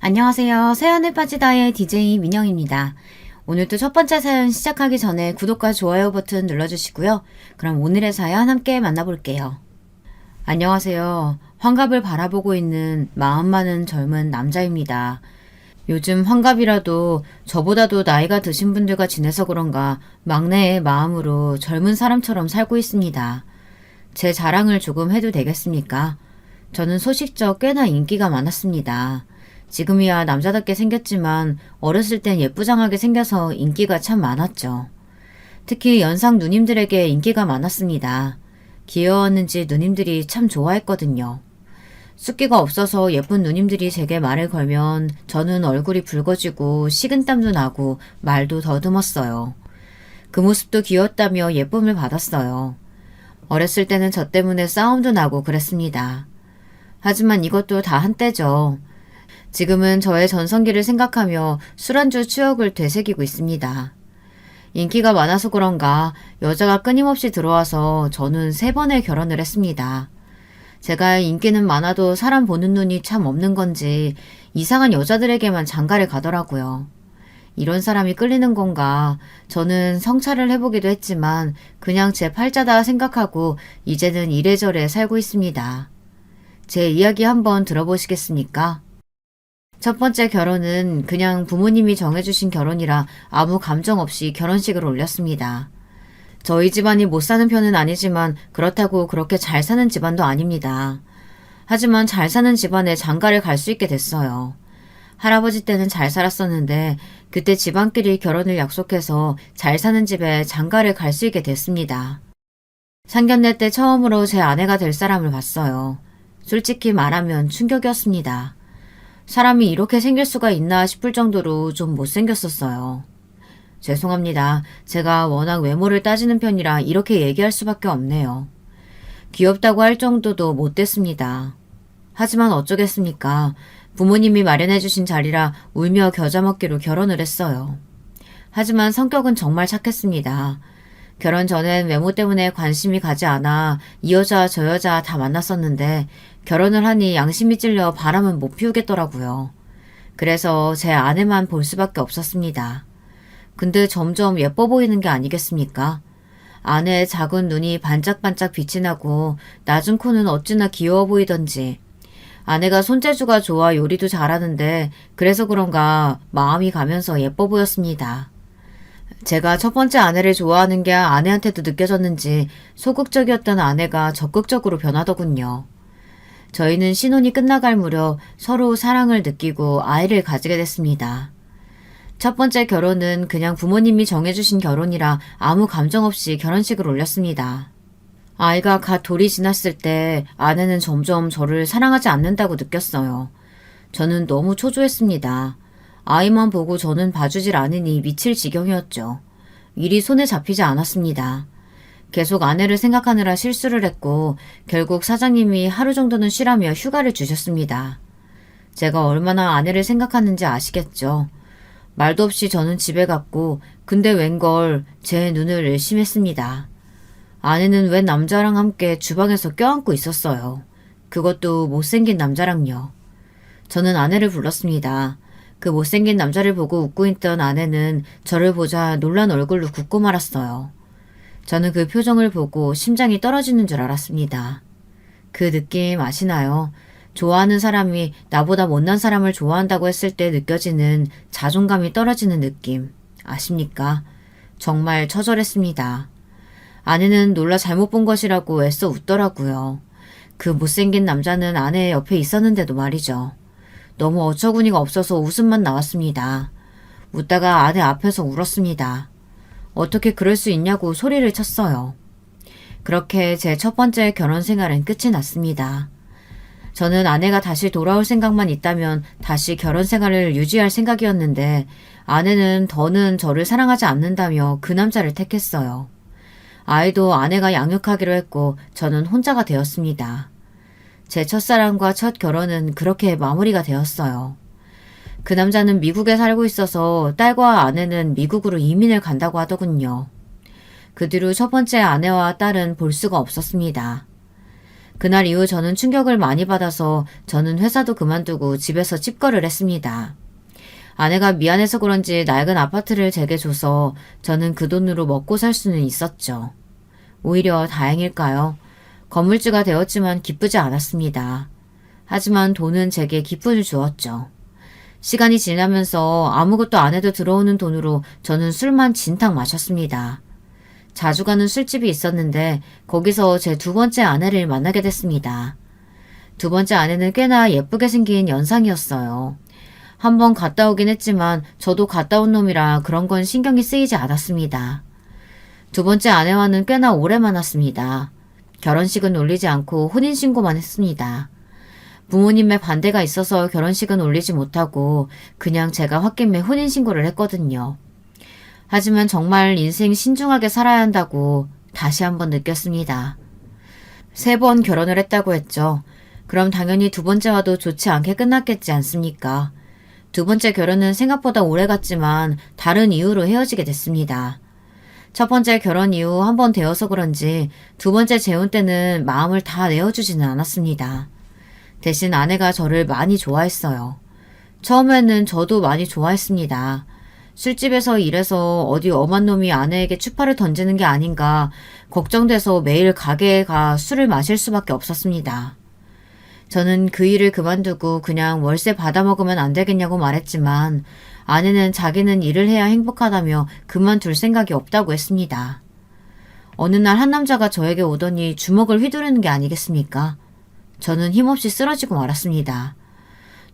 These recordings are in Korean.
안녕하세요. 새하늘 빠지다의 DJ 민영입니다. 오늘도 첫 번째 사연 시작하기 전에 구독과 좋아요 버튼 눌러주시고요. 그럼 오늘의 사연 함께 만나볼게요. 안녕하세요. 환갑을 바라보고 있는 마음 많은 젊은 남자입니다. 요즘 환갑이라도 저보다도 나이가 드신 분들과 지내서 그런가 막내의 마음으로 젊은 사람처럼 살고 있습니다. 제 자랑을 조금 해도 되겠습니까? 저는 소식적 꽤나 인기가 많았습니다. 지금이야 남자답게 생겼지만 어렸을 땐 예쁘장하게 생겨서 인기가 참 많았죠. 특히 연상 누님들에게 인기가 많았습니다. 귀여웠는지 누님들이 참 좋아했거든요. 숫기가 없어서 예쁜 누님들이 제게 말을 걸면 저는 얼굴이 붉어지고 식은땀도 나고 말도 더듬었어요. 그 모습도 귀엽다며 예쁨을 받았어요. 어렸을 때는 저 때문에 싸움도 나고 그랬습니다. 하지만 이것도 다 한때죠. 지금은 저의 전성기를 생각하며 술안주 추억을 되새기고 있습니다. 인기가 많아서 그런가 여자가 끊임없이 들어와서 저는 3번의 결혼을 했습니다. 제가 인기는 많아도 사람 보는 눈이 참 없는 건지 이상한 여자들에게만 장가를 가더라고요. 이런 사람이 끌리는 건가? 저는 성찰을 해보기도 했지만 그냥 제 팔자다 생각하고 이제는 이래저래 살고 있습니다. 제 이야기 한번 들어보시겠습니까? 첫 번째 결혼은 그냥 부모님이 정해주신 결혼이라 아무 감정 없이 결혼식을 올렸습니다. 저희 집안이 못 사는 편은 아니지만 그렇다고 그렇게 잘 사는 집안도 아닙니다. 하지만 잘 사는 집안에 장가를 갈 수 있게 됐어요. 할아버지 때는 잘 살았었는데 그때 집안끼리 결혼을 약속해서 잘 사는 집에 장가를 갈 수 있게 됐습니다. 상견례 때 처음으로 제 아내가 될 사람을 봤어요. 솔직히 말하면 충격이었습니다. 사람이 이렇게 생길 수가 있나 싶을 정도로 좀 못생겼었어요. 죄송합니다. 제가 워낙 외모를 따지는 편이라 이렇게 얘기할 수밖에 없네요. 귀엽다고 할 정도도 못됐습니다. 하지만 어쩌겠습니까? 부모님이 마련해주신 자리라 울며 겨자 먹기로 결혼을 했어요. 하지만 성격은 정말 착했습니다. 결혼 전엔 외모 때문에 관심이 가지 않아 이 여자 저 여자 다 만났었는데 결혼을 하니 양심이 찔려 바람은 못 피우겠더라고요. 그래서 제 아내만 볼 수밖에 없었습니다. 근데 점점 예뻐 보이는 게 아니겠습니까? 아내의 작은 눈이 반짝반짝 빛이 나고 낮은 코는 어찌나 귀여워 보이던지. 아내가 손재주가 좋아 요리도 잘하는데 그래서 그런가 마음이 가면서 예뻐 보였습니다. 제가 첫 번째 아내를 좋아하는 게 아내한테도 느껴졌는지 소극적이었던 아내가 적극적으로 변하더군요. 저희는 신혼이 끝나갈 무렵 서로 사랑을 느끼고 아이를 가지게 됐습니다. 첫 번째 결혼은 그냥 부모님이 정해주신 결혼이라 아무 감정 없이 결혼식을 올렸습니다. 아이가 갓 돌이 지났을 때 아내는 점점 저를 사랑하지 않는다고 느꼈어요. 저는 너무 초조했습니다. 아이만 보고 저는 봐주질 않으니 미칠 지경이었죠. 일이 손에 잡히지 않았습니다. 계속 아내를 생각하느라 실수를 했고 결국 사장님이 하루 정도는 쉬라며 휴가를 주셨습니다. 제가 얼마나 아내를 생각하는지 아시겠죠. 말도 없이 저는 집에 갔고 근데 웬걸 제 눈을 의심했습니다. 아내는 웬 남자랑 함께 주방에서 껴안고 있었어요. 그것도 못생긴 남자랑요. 저는 아내를 불렀습니다. 그 못생긴 남자를 보고 웃고 있던 아내는 저를 보자 놀란 얼굴로 굳고 말았어요. 저는 그 표정을 보고 심장이 떨어지는 줄 알았습니다. 그 느낌 아시나요? 좋아하는 사람이 나보다 못난 사람을 좋아한다고 했을 때 느껴지는 자존감이 떨어지는 느낌 아십니까? 정말 처절했습니다. 아내는 놀라 잘못 본 것이라고 애써 웃더라고요. 그 못생긴 남자는 아내 옆에 있었는데도 말이죠. 너무 어처구니가 없어서 웃음만 나왔습니다. 웃다가 아내 앞에서 울었습니다. 어떻게 그럴 수 있냐고 소리를 쳤어요. 그렇게 제 첫 번째 결혼 생활은 끝이 났습니다. 저는 아내가 다시 돌아올 생각만 있다면 다시 결혼 생활을 유지할 생각이었는데 아내는 더는 저를 사랑하지 않는다며 그 남자를 택했어요. 아이도 아내가 양육하기로 했고 저는 혼자가 되었습니다. 제 첫사랑과 첫 결혼은 그렇게 마무리가 되었어요. 그 남자는 미국에 살고 있어서 딸과 아내는 미국으로 이민을 간다고 하더군요. 그 뒤로 첫 번째 아내와 딸은 볼 수가 없었습니다. 그날 이후 저는 충격을 많이 받아서 저는 회사도 그만두고 집에서 찝거를 했습니다. 아내가 미안해서 그런지 낡은 아파트를 제게 줘서 저는 그 돈으로 먹고 살 수는 있었죠. 오히려 다행일까요? 건물주가 되었지만 기쁘지 않았습니다. 하지만 돈은 제게 기쁨을 주었죠. 시간이 지나면서 아무것도 안 해도 들어오는 돈으로 저는 술만 진탕 마셨습니다. 자주 가는 술집이 있었는데 거기서 제 두 번째 아내를 만나게 됐습니다. 두 번째 아내는 꽤나 예쁘게 생긴 연상이었어요. 한번 갔다 오긴 했지만 저도 갔다 온 놈이라 그런 건 신경이 쓰이지 않았습니다. 두 번째 아내와는 꽤나 오래 만났습니다. 결혼식은 올리지 않고 혼인신고만 했습니다. 부모님의 반대가 있어서 결혼식은 올리지 못하고 그냥 제가 홧김에 혼인신고를 했거든요. 하지만 정말 인생 신중하게 살아야 한다고 다시 한번 느꼈습니다. 3번 결혼을 했다고 했죠. 그럼 당연히 두 번째와도 좋지 않게 끝났겠지 않습니까? 두 번째 결혼은 생각보다 오래 갔지만 다른 이유로 헤어지게 됐습니다. 첫 번째 결혼 이후 한 번 되어서 그런지 두 번째 재혼 때는 마음을 다 내어주지는 않았습니다. 대신 아내가 저를 많이 좋아했어요. 처음에는 저도 많이 좋아했습니다. 술집에서 일해서 어디 엄한 놈이 아내에게 추파를 던지는 게 아닌가 걱정돼서 매일 가게에 가 술을 마실 수밖에 없었습니다. 저는 그 일을 그만두고 그냥 월세 받아먹으면 안 되겠냐고 말했지만 아내는 자기는 일을 해야 행복하다며 그만둘 생각이 없다고 했습니다. 어느 날 한 남자가 저에게 오더니 주먹을 휘두르는 게 아니겠습니까? 저는 힘없이 쓰러지고 말았습니다.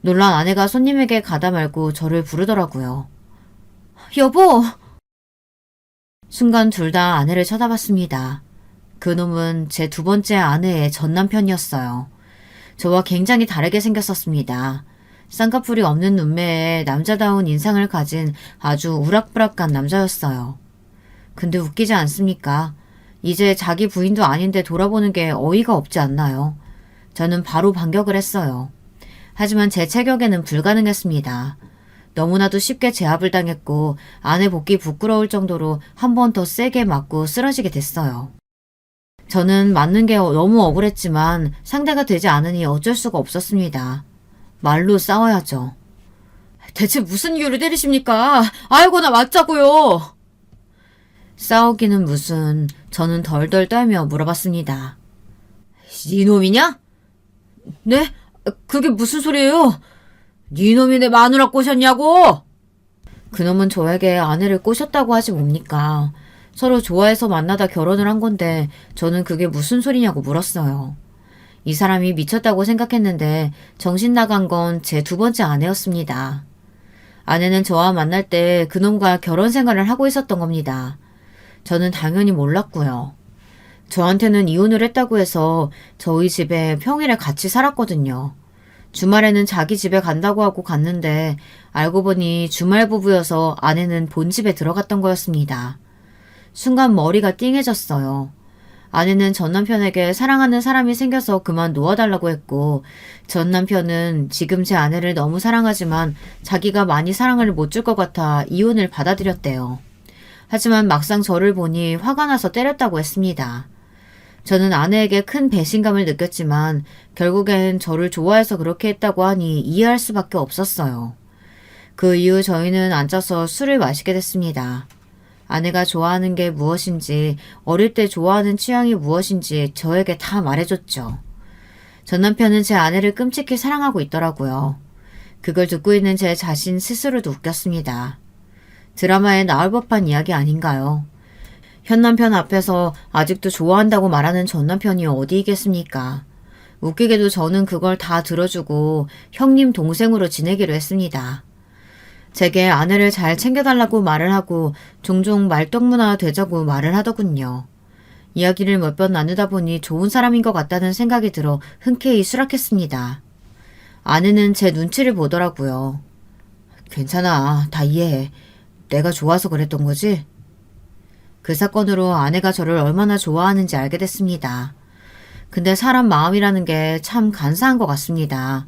놀란 아내가 손님에게 가다 말고 저를 부르더라고요. 여보! 순간 둘 다 아내를 쳐다봤습니다. 그놈은 제 두 번째 아내의 전남편이었어요. 저와 굉장히 다르게 생겼었습니다. 쌍꺼풀이 없는 눈매에 남자다운 인상을 가진 아주 우락부락한 남자였어요. 근데 웃기지 않습니까? 이제 자기 부인도 아닌데 돌아보는 게 어이가 없지 않나요? 저는 바로 반격을 했어요. 하지만 제 체격에는 불가능했습니다. 너무나도 쉽게 제압을 당했고 아내 복귀 부끄러울 정도로 한 번 더 세게 맞고 쓰러지게 됐어요. 저는 맞는 게 너무 억울했지만 상대가 되지 않으니 어쩔 수가 없었습니다. 말로 싸워야죠. 대체 무슨 이유를 때리십니까? 아이고 나 맞자고요. 싸우기는 무슨 저는 덜덜 떨며 물어봤습니다. 이놈이냐? 네? 그게 무슨 소리예요? 니놈이 내 마누라 꼬셨냐고? 그놈은 저에게 아내를 꼬셨다고 하지 뭡니까? 서로 좋아해서 만나다 결혼을 한 건데 저는 그게 무슨 소리냐고 물었어요. 이 사람이 미쳤다고 생각했는데 정신 나간 건 제 두 번째 아내였습니다. 아내는 저와 만날 때 그놈과 결혼 생활을 하고 있었던 겁니다. 저는 당연히 몰랐고요. 저한테는 이혼을 했다고 해서 저희 집에 평일에 같이 살았거든요. 주말에는 자기 집에 간다고 하고 갔는데 알고 보니 주말 부부여서 아내는 본집에 들어갔던 거였습니다. 순간 머리가 띵해졌어요. 아내는 전 남편에게 사랑하는 사람이 생겨서 그만 놓아달라고 했고 전 남편은 지금 제 아내를 너무 사랑하지만 자기가 많이 사랑을 못 줄 것 같아 이혼을 받아들였대요. 하지만 막상 저를 보니 화가 나서 때렸다고 했습니다. 저는 아내에게 큰 배신감을 느꼈지만 결국엔 저를 좋아해서 그렇게 했다고 하니 이해할 수밖에 없었어요. 그 이후 저희는 앉아서 술을 마시게 됐습니다. 아내가 좋아하는 게 무엇인지 어릴 때 좋아하는 취향이 무엇인지 저에게 다 말해줬죠. 전 남편은 제 아내를 끔찍히 사랑하고 있더라고요. 그걸 듣고 있는 제 자신 스스로도 웃겼습니다. 드라마에 나올 법한 이야기 아닌가요? 현 남편 앞에서 아직도 좋아한다고 말하는 전 남편이 어디 있겠습니까? 웃기게도 저는 그걸 다 들어주고 형님 동생으로 지내기로 했습니다. 제게 아내를 잘 챙겨달라고 말을 하고 종종 말동무나 되자고 말을 하더군요. 이야기를 몇 번 나누다 보니 좋은 사람인 것 같다는 생각이 들어 흔쾌히 수락했습니다. 아내는 제 눈치를 보더라고요. 괜찮아, 다 이해해. 내가 좋아서 그랬던 거지? 그 사건으로 아내가 저를 얼마나 좋아하는지 알게 됐습니다. 근데 사람 마음이라는 게 참 간사한 것 같습니다.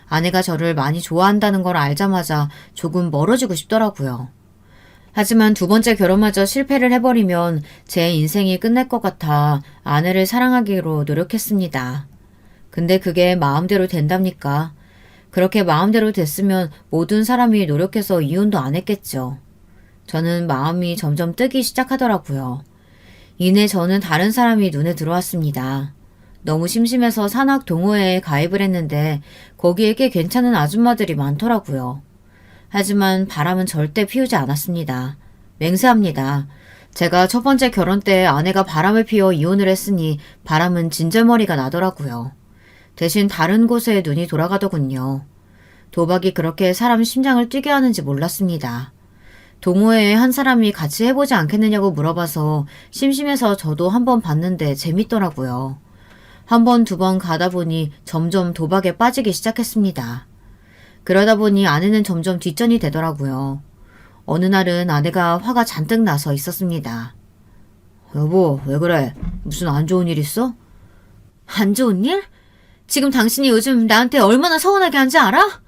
아내가 저를 많이 좋아한다는 걸 알자마자 조금 멀어지고 싶더라고요. 하지만 두 번째 결혼마저 실패를 해버리면 제 인생이 끝날 것 같아 아내를 사랑하기로 노력했습니다. 근데 그게 마음대로 된답니까? 그렇게 마음대로 됐으면 모든 사람이 노력해서 이혼도 안 했겠죠. 저는 마음이 점점 뜨기 시작하더라고요. 이내 저는 다른 사람이 눈에 들어왔습니다. 너무 심심해서 산악 동호회에 가입을 했는데 거기에 꽤 괜찮은 아줌마들이 많더라고요. 하지만 바람은 절대 피우지 않았습니다. 맹세합니다. 제가 첫 번째 결혼 때 아내가 바람을 피워 이혼을 했으니 바람은 진절머리가 나더라고요. 대신 다른 곳에 눈이 돌아가더군요. 도박이 그렇게 사람 심장을 뛰게 하는지 몰랐습니다. 동호회에 한 사람이 같이 해보지 않겠느냐고 물어봐서 심심해서 저도 한번 봤는데 재밌더라고요. 한 번, 두 번 가다 보니 점점 도박에 빠지기 시작했습니다. 그러다 보니 아내는 점점 뒷전이 되더라고요. 어느 날은 아내가 화가 잔뜩 나서 있었습니다. 여보, 왜 그래? 무슨 안 좋은 일 있어? 안 좋은 일? 지금 당신이 요즘 나한테 얼마나 서운하게 한지 알아?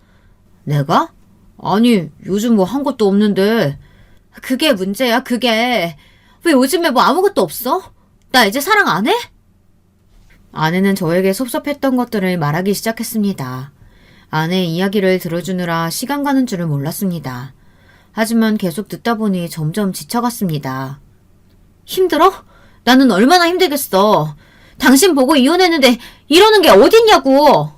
내가? 아니, 요즘 뭐 한 것도 없는데. 그게 문제야, 그게. 왜 요즘에 뭐 아무것도 없어? 나 이제 사랑 안 해? 아내는 저에게 섭섭했던 것들을 말하기 시작했습니다. 아내의 이야기를 들어주느라 시간 가는 줄을 몰랐습니다. 하지만 계속 듣다 보니 점점 지쳐갔습니다. 힘들어? 나는 얼마나 힘들겠어. 당신 보고 이혼했는데 이러는 게 어딨냐고.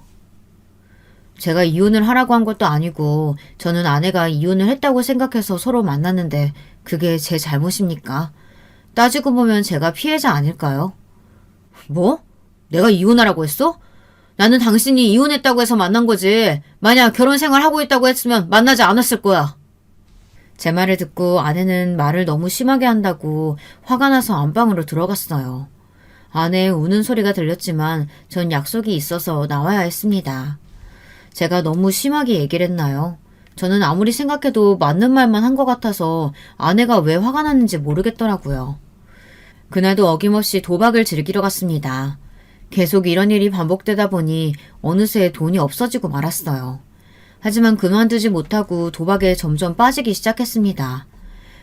제가 이혼을 하라고 한 것도 아니고 저는 아내가 이혼을 했다고 생각해서 서로 만났는데 그게 제 잘못입니까? 따지고 보면 제가 피해자 아닐까요? 뭐? 내가 이혼하라고 했어? 나는 당신이 이혼했다고 해서 만난 거지. 만약 결혼 생활하고 있다고 했으면 만나지 않았을 거야. 제 말을 듣고 아내는 말을 너무 심하게 한다고 화가 나서 안방으로 들어갔어요. 아내의 우는 소리가 들렸지만 전 약속이 있어서 나와야 했습니다. 제가 너무 심하게 얘기를 했나요? 저는 아무리 생각해도 맞는 말만 한 것 같아서 아내가 왜 화가 났는지 모르겠더라고요. 그날도 어김없이 도박을 즐기러 갔습니다. 계속 이런 일이 반복되다 보니 어느새 돈이 없어지고 말았어요. 하지만 그만두지 못하고 도박에 점점 빠지기 시작했습니다.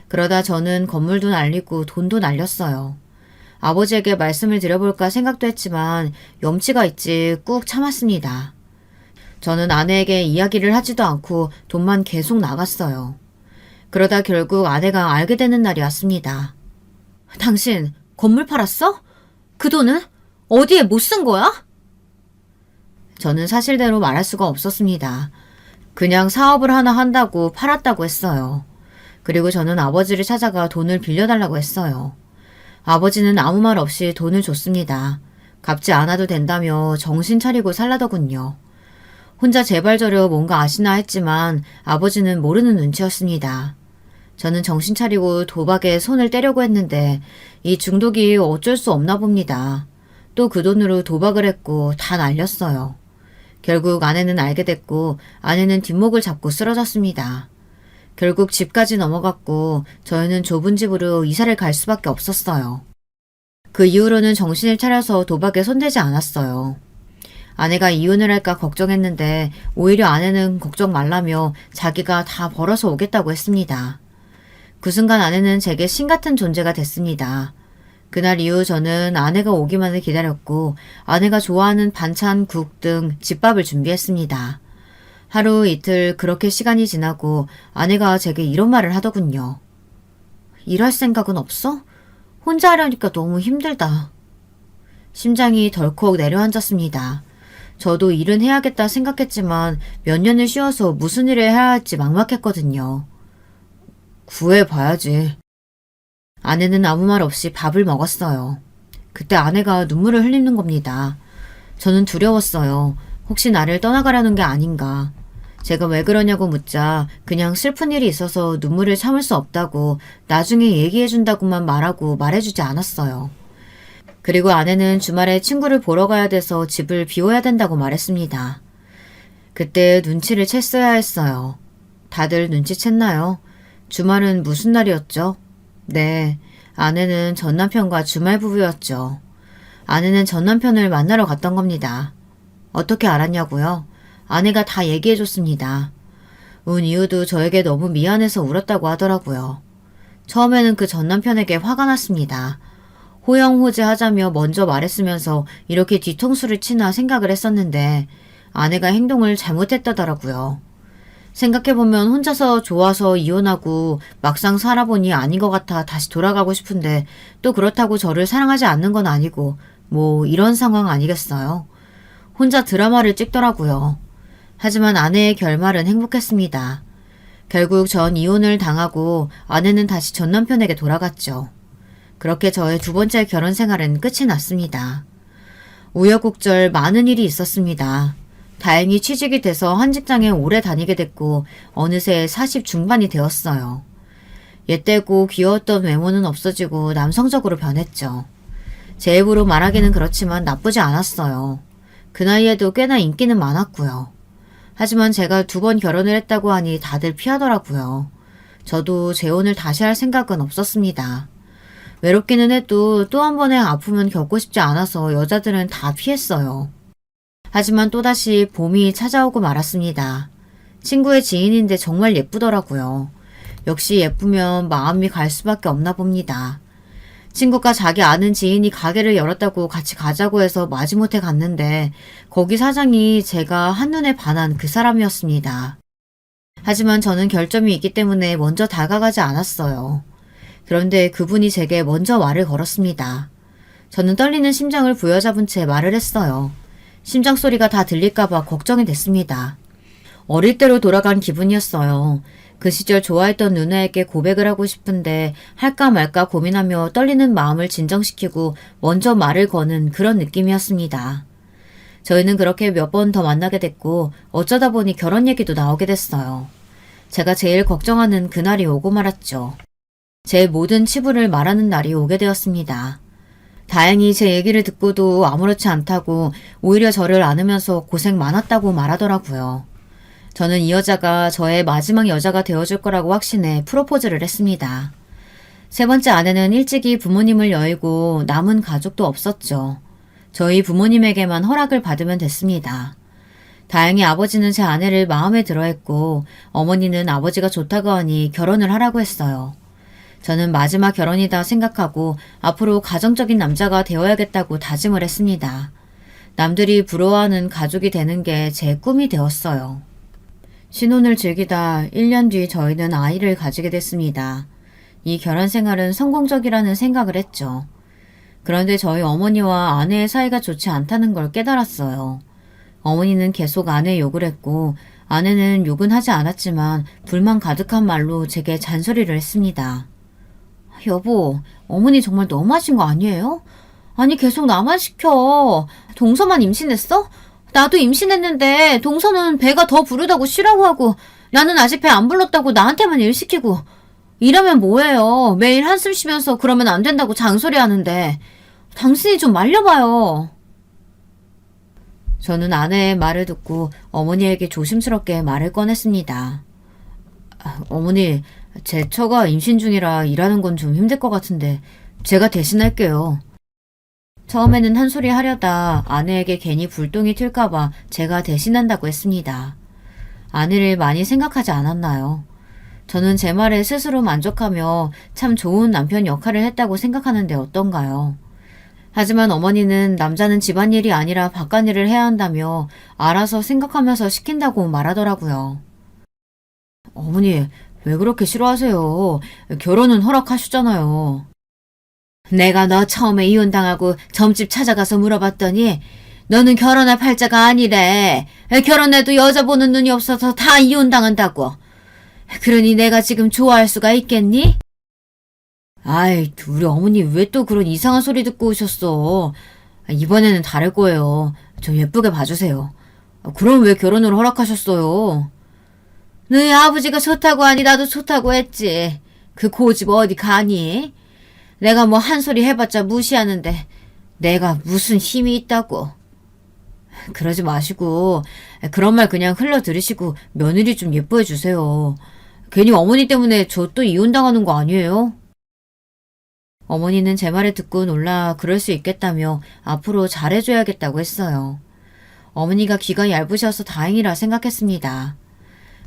그러다 저는 건물도 날리고 돈도 날렸어요. 아버지에게 말씀을 드려볼까 생각도 했지만 염치가 있지 꾹 참았습니다. 저는 아내에게 이야기를 하지도 않고 돈만 계속 나갔어요. 그러다 결국 아내가 알게 되는 날이 왔습니다. 당신 건물 팔았어? 그 돈은? 어디에 못 쓴 거야? 저는 사실대로 말할 수가 없었습니다. 그냥 사업을 하나 한다고 팔았다고 했어요. 그리고 저는 아버지를 찾아가 돈을 빌려달라고 했어요. 아버지는 아무 말 없이 돈을 줬습니다. 갚지 않아도 된다며 정신 차리고 살라더군요. 혼자 제발 저려 뭔가 아시나 했지만 아버지는 모르는 눈치였습니다. 저는 정신 차리고 도박에 손을 떼려고 했는데 이 중독이 어쩔 수 없나 봅니다. 또 그 돈으로 도박을 했고 다 날렸어요. 결국 아내는 알게 됐고 아내는 뒷목을 잡고 쓰러졌습니다. 결국 집까지 넘어갔고 저희는 좁은 집으로 이사를 갈 수밖에 없었어요. 그 이후로는 정신을 차려서 도박에 손대지 않았어요. 아내가 이혼을 할까 걱정했는데 오히려 아내는 걱정 말라며 자기가 다 벌어서 오겠다고 했습니다. 그 순간 아내는 제게 신 같은 존재가 됐습니다. 그날 이후 저는 아내가 오기만을 기다렸고 아내가 좋아하는 반찬, 국 등 집밥을 준비했습니다. 하루 이틀 그렇게 시간이 지나고 아내가 제게 이런 말을 하더군요. 일할 생각은 없어? 혼자 하려니까 너무 힘들다. 심장이 덜컥 내려앉았습니다. 저도 일은 해야겠다 생각했지만 몇 년을 쉬어서 무슨 일을 해야 할지 막막했거든요. 구해봐야지. 아내는 아무 말 없이 밥을 먹었어요. 그때 아내가 눈물을 흘리는 겁니다. 저는 두려웠어요. 혹시 나를 떠나가려는 게 아닌가. 제가 왜 그러냐고 묻자 그냥 슬픈 일이 있어서 눈물을 참을 수 없다고 나중에 얘기해준다고만 말하고 말해주지 않았어요. 그리고 아내는 주말에 친구를 보러 가야 돼서 집을 비워야 된다고 말했습니다. 그때 눈치를 챘어야 했어요. 다들 눈치챘나요? 주말은 무슨 날이었죠? 네, 아내는 전남편과 주말 부부였죠. 아내는 전남편을 만나러 갔던 겁니다. 어떻게 알았냐고요? 아내가 다 얘기해줬습니다. 운 이유도 저에게 너무 미안해서 울었다고 하더라고요. 처음에는 그 전남편에게 화가 났습니다. 호영호재하자며 먼저 말했으면서 이렇게 뒤통수를 치나 생각을 했었는데 아내가 행동을 잘못했다더라고요. 생각해보면 혼자서 좋아서 이혼하고 막상 살아보니 아닌 것 같아 다시 돌아가고 싶은데 또 그렇다고 저를 사랑하지 않는 건 아니고 뭐 이런 상황 아니겠어요? 혼자 드라마를 찍더라고요. 하지만 아내의 결말은 행복했습니다. 결국 전 이혼을 당하고 아내는 다시 전 남편에게 돌아갔죠. 그렇게 저의 두 번째 결혼 생활은 끝이 났습니다. 우여곡절 많은 일이 있었습니다. 다행히 취직이 돼서 한 직장에 오래 다니게 됐고 어느새 40 중반이 되었어요. 옛되고 귀여웠던 외모는 없어지고 남성적으로 변했죠. 제 입으로 말하기는 그렇지만 나쁘지 않았어요. 그 나이에도 꽤나 인기는 많았고요. 하지만 제가 2번 결혼을 했다고 하니 다들 피하더라고요. 저도 재혼을 다시 할 생각은 없었습니다. 외롭기는 해도 또 한 번의 아픔은 겪고 싶지 않아서 여자들은 다 피했어요. 하지만 또다시 봄이 찾아오고 말았습니다. 친구의 지인인데 정말 예쁘더라고요. 역시 예쁘면 마음이 갈 수밖에 없나 봅니다. 친구가 자기 아는 지인이 가게를 열었다고 같이 가자고 해서 마지못해 갔는데 거기 사장이 제가 한눈에 반한 그 사람이었습니다. 하지만 저는 결점이 있기 때문에 먼저 다가가지 않았어요. 그런데 그분이 제게 먼저 말을 걸었습니다. 저는 떨리는 심장을 부여잡은 채 말을 했어요. 심장 소리가 다 들릴까봐 걱정이 됐습니다. 어릴 때로 돌아간 기분이었어요. 그 시절 좋아했던 누나에게 고백을 하고 싶은데 할까 말까 고민하며 떨리는 마음을 진정시키고 먼저 말을 거는 그런 느낌이었습니다. 저희는 그렇게 몇 번 더 만나게 됐고 어쩌다 보니 결혼 얘기도 나오게 됐어요. 제가 제일 걱정하는 그날이 오고 말았죠. 제 모든 치부를 말하는 날이 오게 되었습니다. 다행히 제 얘기를 듣고도 아무렇지 않다고 오히려 저를 안으면서 고생 많았다고 말하더라고요. 저는 이 여자가 저의 마지막 여자가 되어줄 거라고 확신해 프로포즈를 했습니다. 세 번째 아내는 일찍이 부모님을 여의고 남은 가족도 없었죠. 저희 부모님에게만 허락을 받으면 됐습니다. 다행히 아버지는 제 아내를 마음에 들어 했고 어머니는 아버지가 좋다고 하니 결혼을 하라고 했어요. 저는 마지막 결혼이다 생각하고 앞으로 가정적인 남자가 되어야겠다고 다짐을 했습니다. 남들이 부러워하는 가족이 되는 게 제 꿈이 되었어요. 신혼을 즐기다 1년 뒤 저희는 아이를 가지게 됐습니다. 이 결혼 생활은 성공적이라는 생각을 했죠. 그런데 저희 어머니와 아내의 사이가 좋지 않다는 걸 깨달았어요. 어머니는 계속 아내의 욕을 했고 아내는 욕은 하지 않았지만 불만 가득한 말로 제게 잔소리를 했습니다. 여보, 어머니 정말 너무하신 거 아니에요? 아니 계속 나만 시켜. 동서만 임신했어? 나도 임신했는데 동서는 배가 더 부르다고 쉬라고 하고 나는 아직 배 안 불렀다고 나한테만 일 시키고 이러면 뭐해요. 매일 한숨 쉬면서 그러면 안 된다고 장소리 하는데 당신이 좀 말려봐요. 저는 아내의 말을 듣고 어머니에게 조심스럽게 말을 꺼냈습니다. 어머니, 제 처가 임신 중이라 일하는 건 좀 힘들 것 같은데 제가 대신할게요. 처음에는 한 소리 하려다 아내에게 괜히 불똥이 튈까봐 제가 대신한다고 했습니다. 아내를 많이 생각하지 않았나요? 저는 제 말에 스스로 만족하며 참 좋은 남편 역할을 했다고 생각하는데 어떤가요? 하지만 어머니는 남자는 집안일이 아니라 바깥일을 해야 한다며 알아서 생각하면서 시킨다고 말하더라고요. 어머니, 왜 그렇게 싫어하세요? 결혼은 허락하셨잖아요. 내가 너 처음에 이혼당하고 점집 찾아가서 물어봤더니 너는 결혼할 팔자가 아니래. 결혼해도 여자 보는 눈이 없어서 다 이혼당한다고. 그러니 내가 지금 좋아할 수가 있겠니? 아이, 우리 어머니 왜 또 그런 이상한 소리 듣고 오셨어. 이번에는 다를 거예요. 저 예쁘게 봐주세요. 그럼 왜 결혼을 허락하셨어요? 너희 아버지가 좋다고 하니 나도 좋다고 했지. 그 고집 어디 가니? 내가 뭐 한 소리 해봤자 무시하는데 내가 무슨 힘이 있다고. 그러지 마시고 그런 말 그냥 흘러들으시고 며느리 좀 예뻐해 주세요. 괜히 어머니 때문에 저 또 이혼당하는 거 아니에요? 어머니는 제 말을 듣고 놀라 그럴 수 있겠다며 앞으로 잘해줘야겠다고 했어요. 어머니가 귀가 얇으셔서 다행이라 생각했습니다.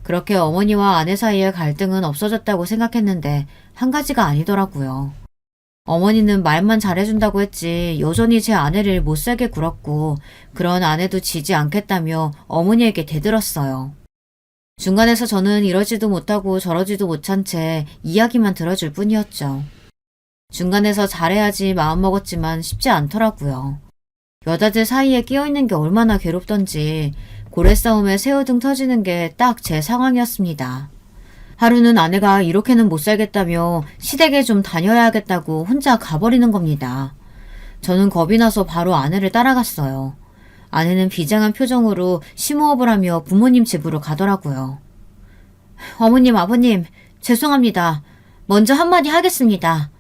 그렇게 어머니와 아내 사이의 갈등은 없어졌다고 생각했는데 한 가지가 아니더라고요. 어머니는 말만 잘해준다고 했지 여전히 제 아내를 못살게 굴었고 그런 아내도 지지 않겠다며 어머니에게 대들었어요. 중간에서 저는 이러지도 못하고 저러지도 못한 채 이야기만 들어줄 뿐이었죠. 중간에서 잘해야지 마음먹었지만 쉽지 않더라고요. 여자들 사이에 끼어있는 게 얼마나 괴롭던지 고래싸움에 새우등 터지는 게 딱 제 상황이었습니다. 하루는 아내가 이렇게는 못 살겠다며 시댁에 좀 다녀야겠다고 혼자 가버리는 겁니다. 저는 겁이 나서 바로 아내를 따라갔어요. 아내는 비장한 표정으로 심호흡을 하며 부모님 집으로 가더라고요. 어머님, 아버님, 죄송합니다. 먼저 한마디 하겠습니다.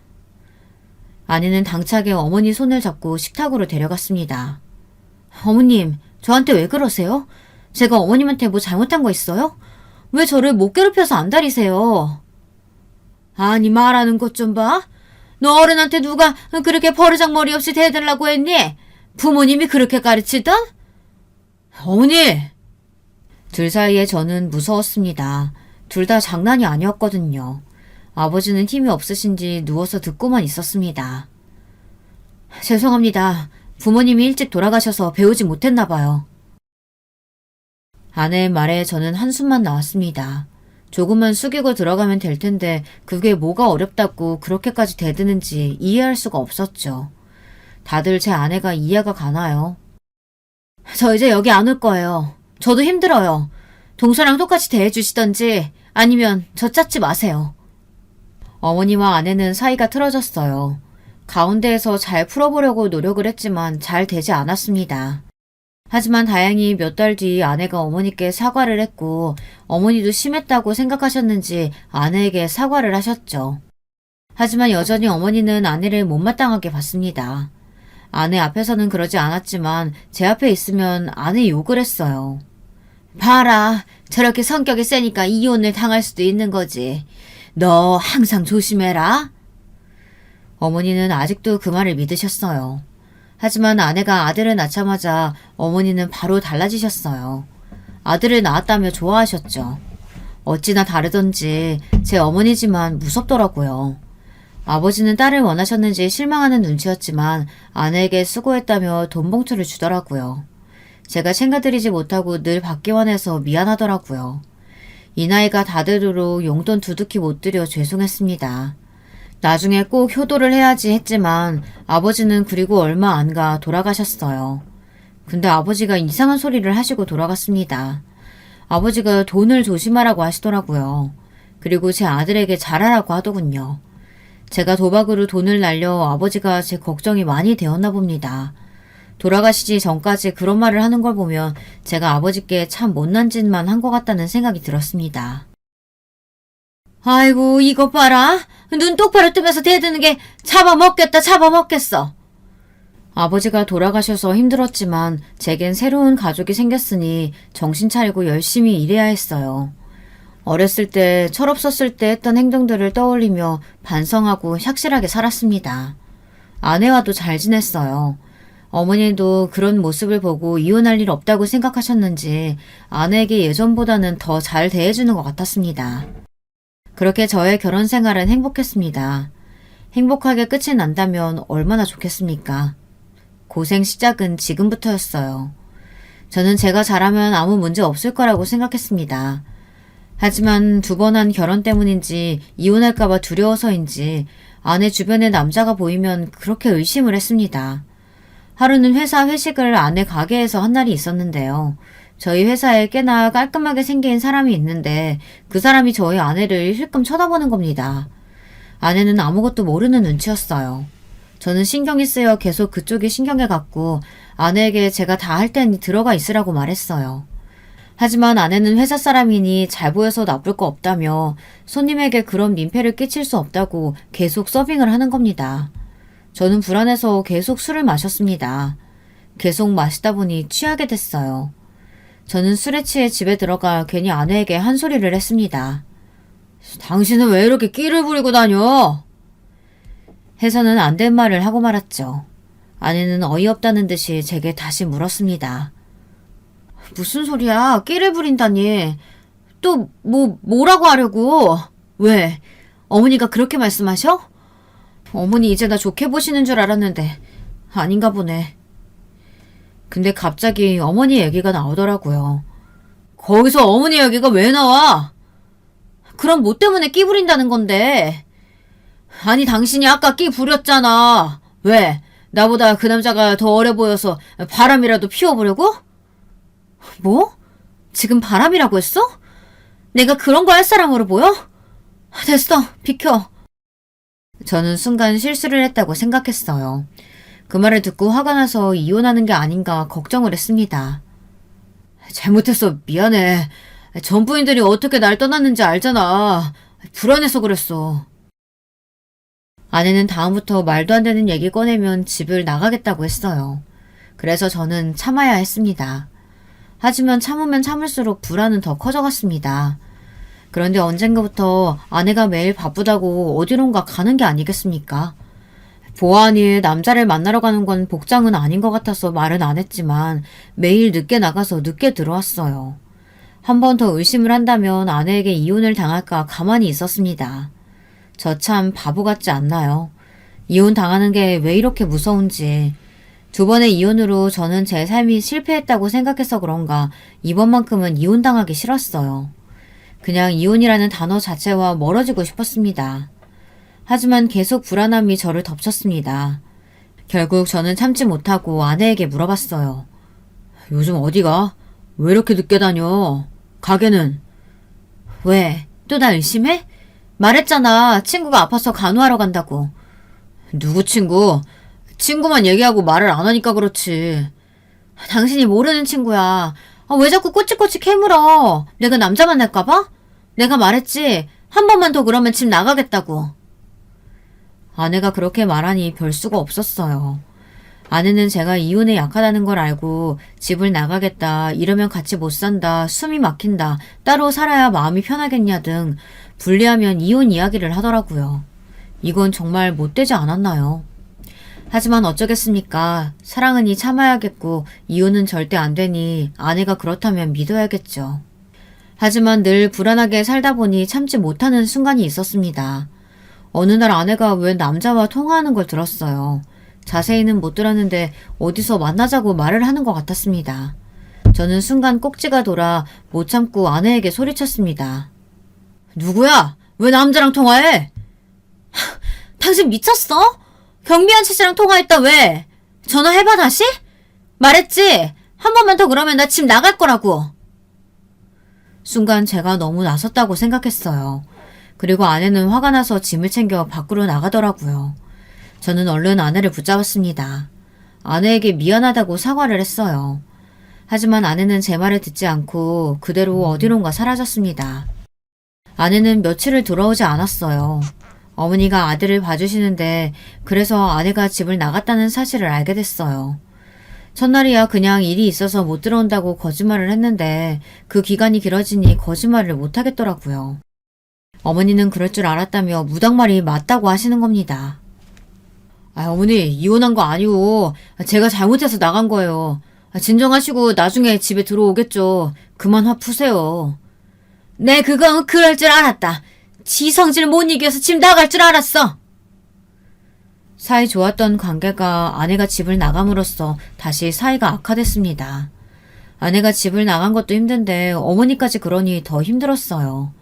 아내는 당차게 어머니 손을 잡고 식탁으로 데려갔습니다. 어머님, 저한테 왜 그러세요? 제가 어머님한테 뭐 잘못한 거 있어요? 왜 저를 못 괴롭혀서 안달이세요? 아니, 말하는 것 좀 봐. 너 어른한테 누가 그렇게 버르장머리 없이 대해달라고 했니? 부모님이 그렇게 가르치던? 어머니! 둘 사이에 저는 무서웠습니다. 둘 다 장난이 아니었거든요. 아버지는 힘이 없으신지 누워서 듣고만 있었습니다. 죄송합니다. 부모님이 일찍 돌아가셔서 배우지 못했나 봐요. 아내의 말에 저는 한숨만 나왔습니다. 조금만 숙이고 들어가면 될 텐데 그게 뭐가 어렵다고 그렇게까지 대드는지 이해할 수가 없었죠. 다들 제 아내가 이해가 가나요? 저 이제 여기 안 올 거예요. 저도 힘들어요. 동서랑 똑같이 대해주시던지 아니면 저 찾지 마세요. 어머니와 아내는 사이가 틀어졌어요. 가운데에서 잘 풀어보려고 노력을 했지만 잘 되지 않았습니다. 하지만 다행히 몇 달 뒤 아내가 어머니께 사과를 했고 어머니도 심했다고 생각하셨는지 아내에게 사과를 하셨죠. 하지만 여전히 어머니는 아내를 못마땅하게 봤습니다. 아내 앞에서는 그러지 않았지만 제 앞에 있으면 아내 욕을 했어요. 봐라, 저렇게 성격이 세니까 이혼을 당할 수도 있는 거지. 너 항상 조심해라. 어머니는 아직도 그 말을 믿으셨어요. 하지만 아내가 아들을 낳자마자 어머니는 바로 달라지셨어요. 아들을 낳았다며 좋아하셨죠. 어찌나 다르던지 제 어머니지만 무섭더라고요. 아버지는 딸을 원하셨는지 실망하는 눈치였지만 아내에게 수고했다며 돈 봉투를 주더라고요. 제가 챙겨드리지 못하고 늘 받기만 해서 미안하더라고요. 이 나이가 다 되도록 용돈 두둑히 못 드려 죄송했습니다. 나중에 꼭 효도를 해야지 했지만 아버지는 그리고 얼마 안 가 돌아가셨어요. 근데 아버지가 이상한 소리를 하시고 돌아갔습니다. 아버지가 돈을 조심하라고 하시더라고요. 그리고 제 아들에게 잘하라고 하더군요. 제가 도박으로 돈을 날려 아버지가 제 걱정이 많이 되었나 봅니다. 돌아가시기 전까지 그런 말을 하는 걸 보면 제가 아버지께 참 못난 짓만 한 것 같다는 생각이 들었습니다. 아이고, 이것 봐라. 눈 똑바로 뜨면서 대드는 게 잡아먹겠다, 잡아먹겠어. 아버지가 돌아가셔서 힘들었지만 제겐 새로운 가족이 생겼으니 정신 차리고 열심히 일해야 했어요. 어렸을 때 철없었을 때 했던 행동들을 떠올리며 반성하고 착실하게 살았습니다. 아내와도 잘 지냈어요. 어머니도 그런 모습을 보고 이혼할 일 없다고 생각하셨는지 아내에게 예전보다는 더 잘 대해주는 것 같았습니다. 그렇게 저의 결혼 생활은 행복했습니다. 행복하게 끝이 난다면 얼마나 좋겠습니까? 고생 시작은 지금부터였어요. 저는 제가 잘하면 아무 문제 없을 거라고 생각했습니다. 하지만 2번 한 결혼 때문인지 이혼할까봐 두려워서인지 아내 주변에 남자가 보이면 그렇게 의심을 했습니다. 하루는 회사 회식을 아내 가게에서 한 날이 있었는데요. 저희 회사에 꽤나 깔끔하게 생긴 사람이 있는데 그 사람이 저희 아내를 힐끔 쳐다보는 겁니다. 아내는 아무것도 모르는 눈치였어요. 저는 신경이 쓰여 계속 그쪽이 신경을 갖고 아내에게 제가 다 할 테니 들어가 있으라고 말했어요. 하지만 아내는 회사 사람이니 잘 보여서 나쁠 거 없다며 손님에게 그런 민폐를 끼칠 수 없다고 계속 서빙을 하는 겁니다. 저는 불안해서 계속 술을 마셨습니다. 계속 마시다 보니 취하게 됐어요. 저는 술에 취해 집에 들어가 괜히 아내에게 한 소리를 했습니다. 당신은 왜 이렇게 끼를 부리고 다녀? 해서는 안 된 말을 하고 말았죠. 아내는 어이없다는 듯이 제게 다시 물었습니다. 무슨 소리야? 끼를 부린다니. 또 뭐라고 하려고? 왜? 어머니가 그렇게 말씀하셔? 어머니 이제 나 좋게 보시는 줄 알았는데 아닌가 보네. 근데 갑자기 어머니 얘기가 나오더라고요. 거기서 어머니 얘기가 왜 나와? 그럼 뭐 때문에 끼 부린다는 건데? 아니 당신이 아까 끼 부렸잖아. 왜? 나보다 그 남자가 더 어려 보여서 바람이라도 피워보려고? 뭐? 지금 바람이라고 했어? 내가 그런 거 할 사람으로 보여? 됐어, 비켜. 저는 순간 실수를 했다고 생각했어요. 그 말을 듣고 화가 나서 이혼하는 게 아닌가 걱정을 했습니다. 잘못했어, 미안해. 전 부인들이 어떻게 날 떠났는지 알잖아. 불안해서 그랬어. 아내는 다음부터 말도 안 되는 얘기 꺼내면 집을 나가겠다고 했어요. 그래서 저는 참아야 했습니다. 하지만 참으면 참을수록 불안은 더 커져갔습니다. 그런데 언젠가부터 아내가 매일 바쁘다고 어디론가 가는 게 아니겠습니까? 보아하니 남자를 만나러 가는 건 복장은 아닌 것 같아서 말은 안 했지만 매일 늦게 나가서 늦게 들어왔어요. 한 번 더 의심을 한다면 아내에게 이혼을 당할까 가만히 있었습니다. 저 참 바보 같지 않나요? 이혼 당하는 게 왜 이렇게 무서운지. 두 번의 이혼으로 저는 제 삶이 실패했다고 생각해서 그런가 이번만큼은 이혼당하기 싫었어요. 그냥 이혼이라는 단어 자체와 멀어지고 싶었습니다. 하지만 계속 불안함이 저를 덮쳤습니다. 결국 저는 참지 못하고 아내에게 물어봤어요. 요즘 어디가? 왜 이렇게 늦게 다녀? 가게는? 왜? 또 나 의심해? 말했잖아. 친구가 아파서 간호하러 간다고. 누구 친구? 친구만 얘기하고 말을 안 하니까 그렇지. 당신이 모르는 친구야. 왜 자꾸 꼬치꼬치 캐물어? 내가 남자 만날까봐? 내가 말했지. 한 번만 더 그러면 집 나가겠다고. 아내가 그렇게 말하니 별 수가 없었어요. 아내는 제가 이혼에 약하다는 걸 알고 집을 나가겠다, 이러면 같이 못 산다, 숨이 막힌다, 따로 살아야 마음이 편하겠냐 등 불리하면 이혼 이야기를 하더라고요. 이건 정말 못되지 않았나요? 하지만 어쩌겠습니까? 사랑은이 참아야겠고 이혼은 절대 안 되니 아내가 그렇다면 믿어야겠죠. 하지만 늘 불안하게 살다 보니 참지 못하는 순간이 있었습니다. 어느 날 아내가 웬 남자와 통화하는 걸 들었어요. 자세히는 못 들었는데 어디서 만나자고 말을 하는 것 같았습니다. 저는 순간 꼭지가 돌아 못 참고 아내에게 소리쳤습니다. 누구야? 왜 남자랑 통화해? 당신 미쳤어? 경비원 씨랑 통화했다 왜? 전화해봐 다시? 말했지? 한 번만 더 그러면 나 집 나갈 거라고. 순간 제가 너무 나섰다고 생각했어요. 그리고 아내는 화가 나서 짐을 챙겨 밖으로 나가더라고요. 저는 얼른 아내를 붙잡았습니다. 아내에게 미안하다고 사과를 했어요. 하지만 아내는 제 말을 듣지 않고 그대로 어디론가 사라졌습니다. 아내는 며칠을 돌아오지 않았어요. 어머니가 아들을 봐주시는데 그래서 아내가 집을 나갔다는 사실을 알게 됐어요. 첫날이야 그냥 일이 있어서 못 들어온다고 거짓말을 했는데 그 기간이 길어지니 거짓말을 못하겠더라고요. 어머니는 그럴 줄 알았다며 무당말이 맞다고 하시는 겁니다. 어머니 이혼한 거 아니고 제가 잘못해서 나간 거예요. 진정하시고 나중에 집에 들어오겠죠. 그만 화 푸세요. 네 그건 그럴 줄 알았다. 지 성질 못 이겨서 집 나갈 줄 알았어. 사이 좋았던 관계가 아내가 집을 나감으로써 다시 사이가 악화됐습니다. 아내가 집을 나간 것도 힘든데 어머니까지 그러니 더 힘들었어요.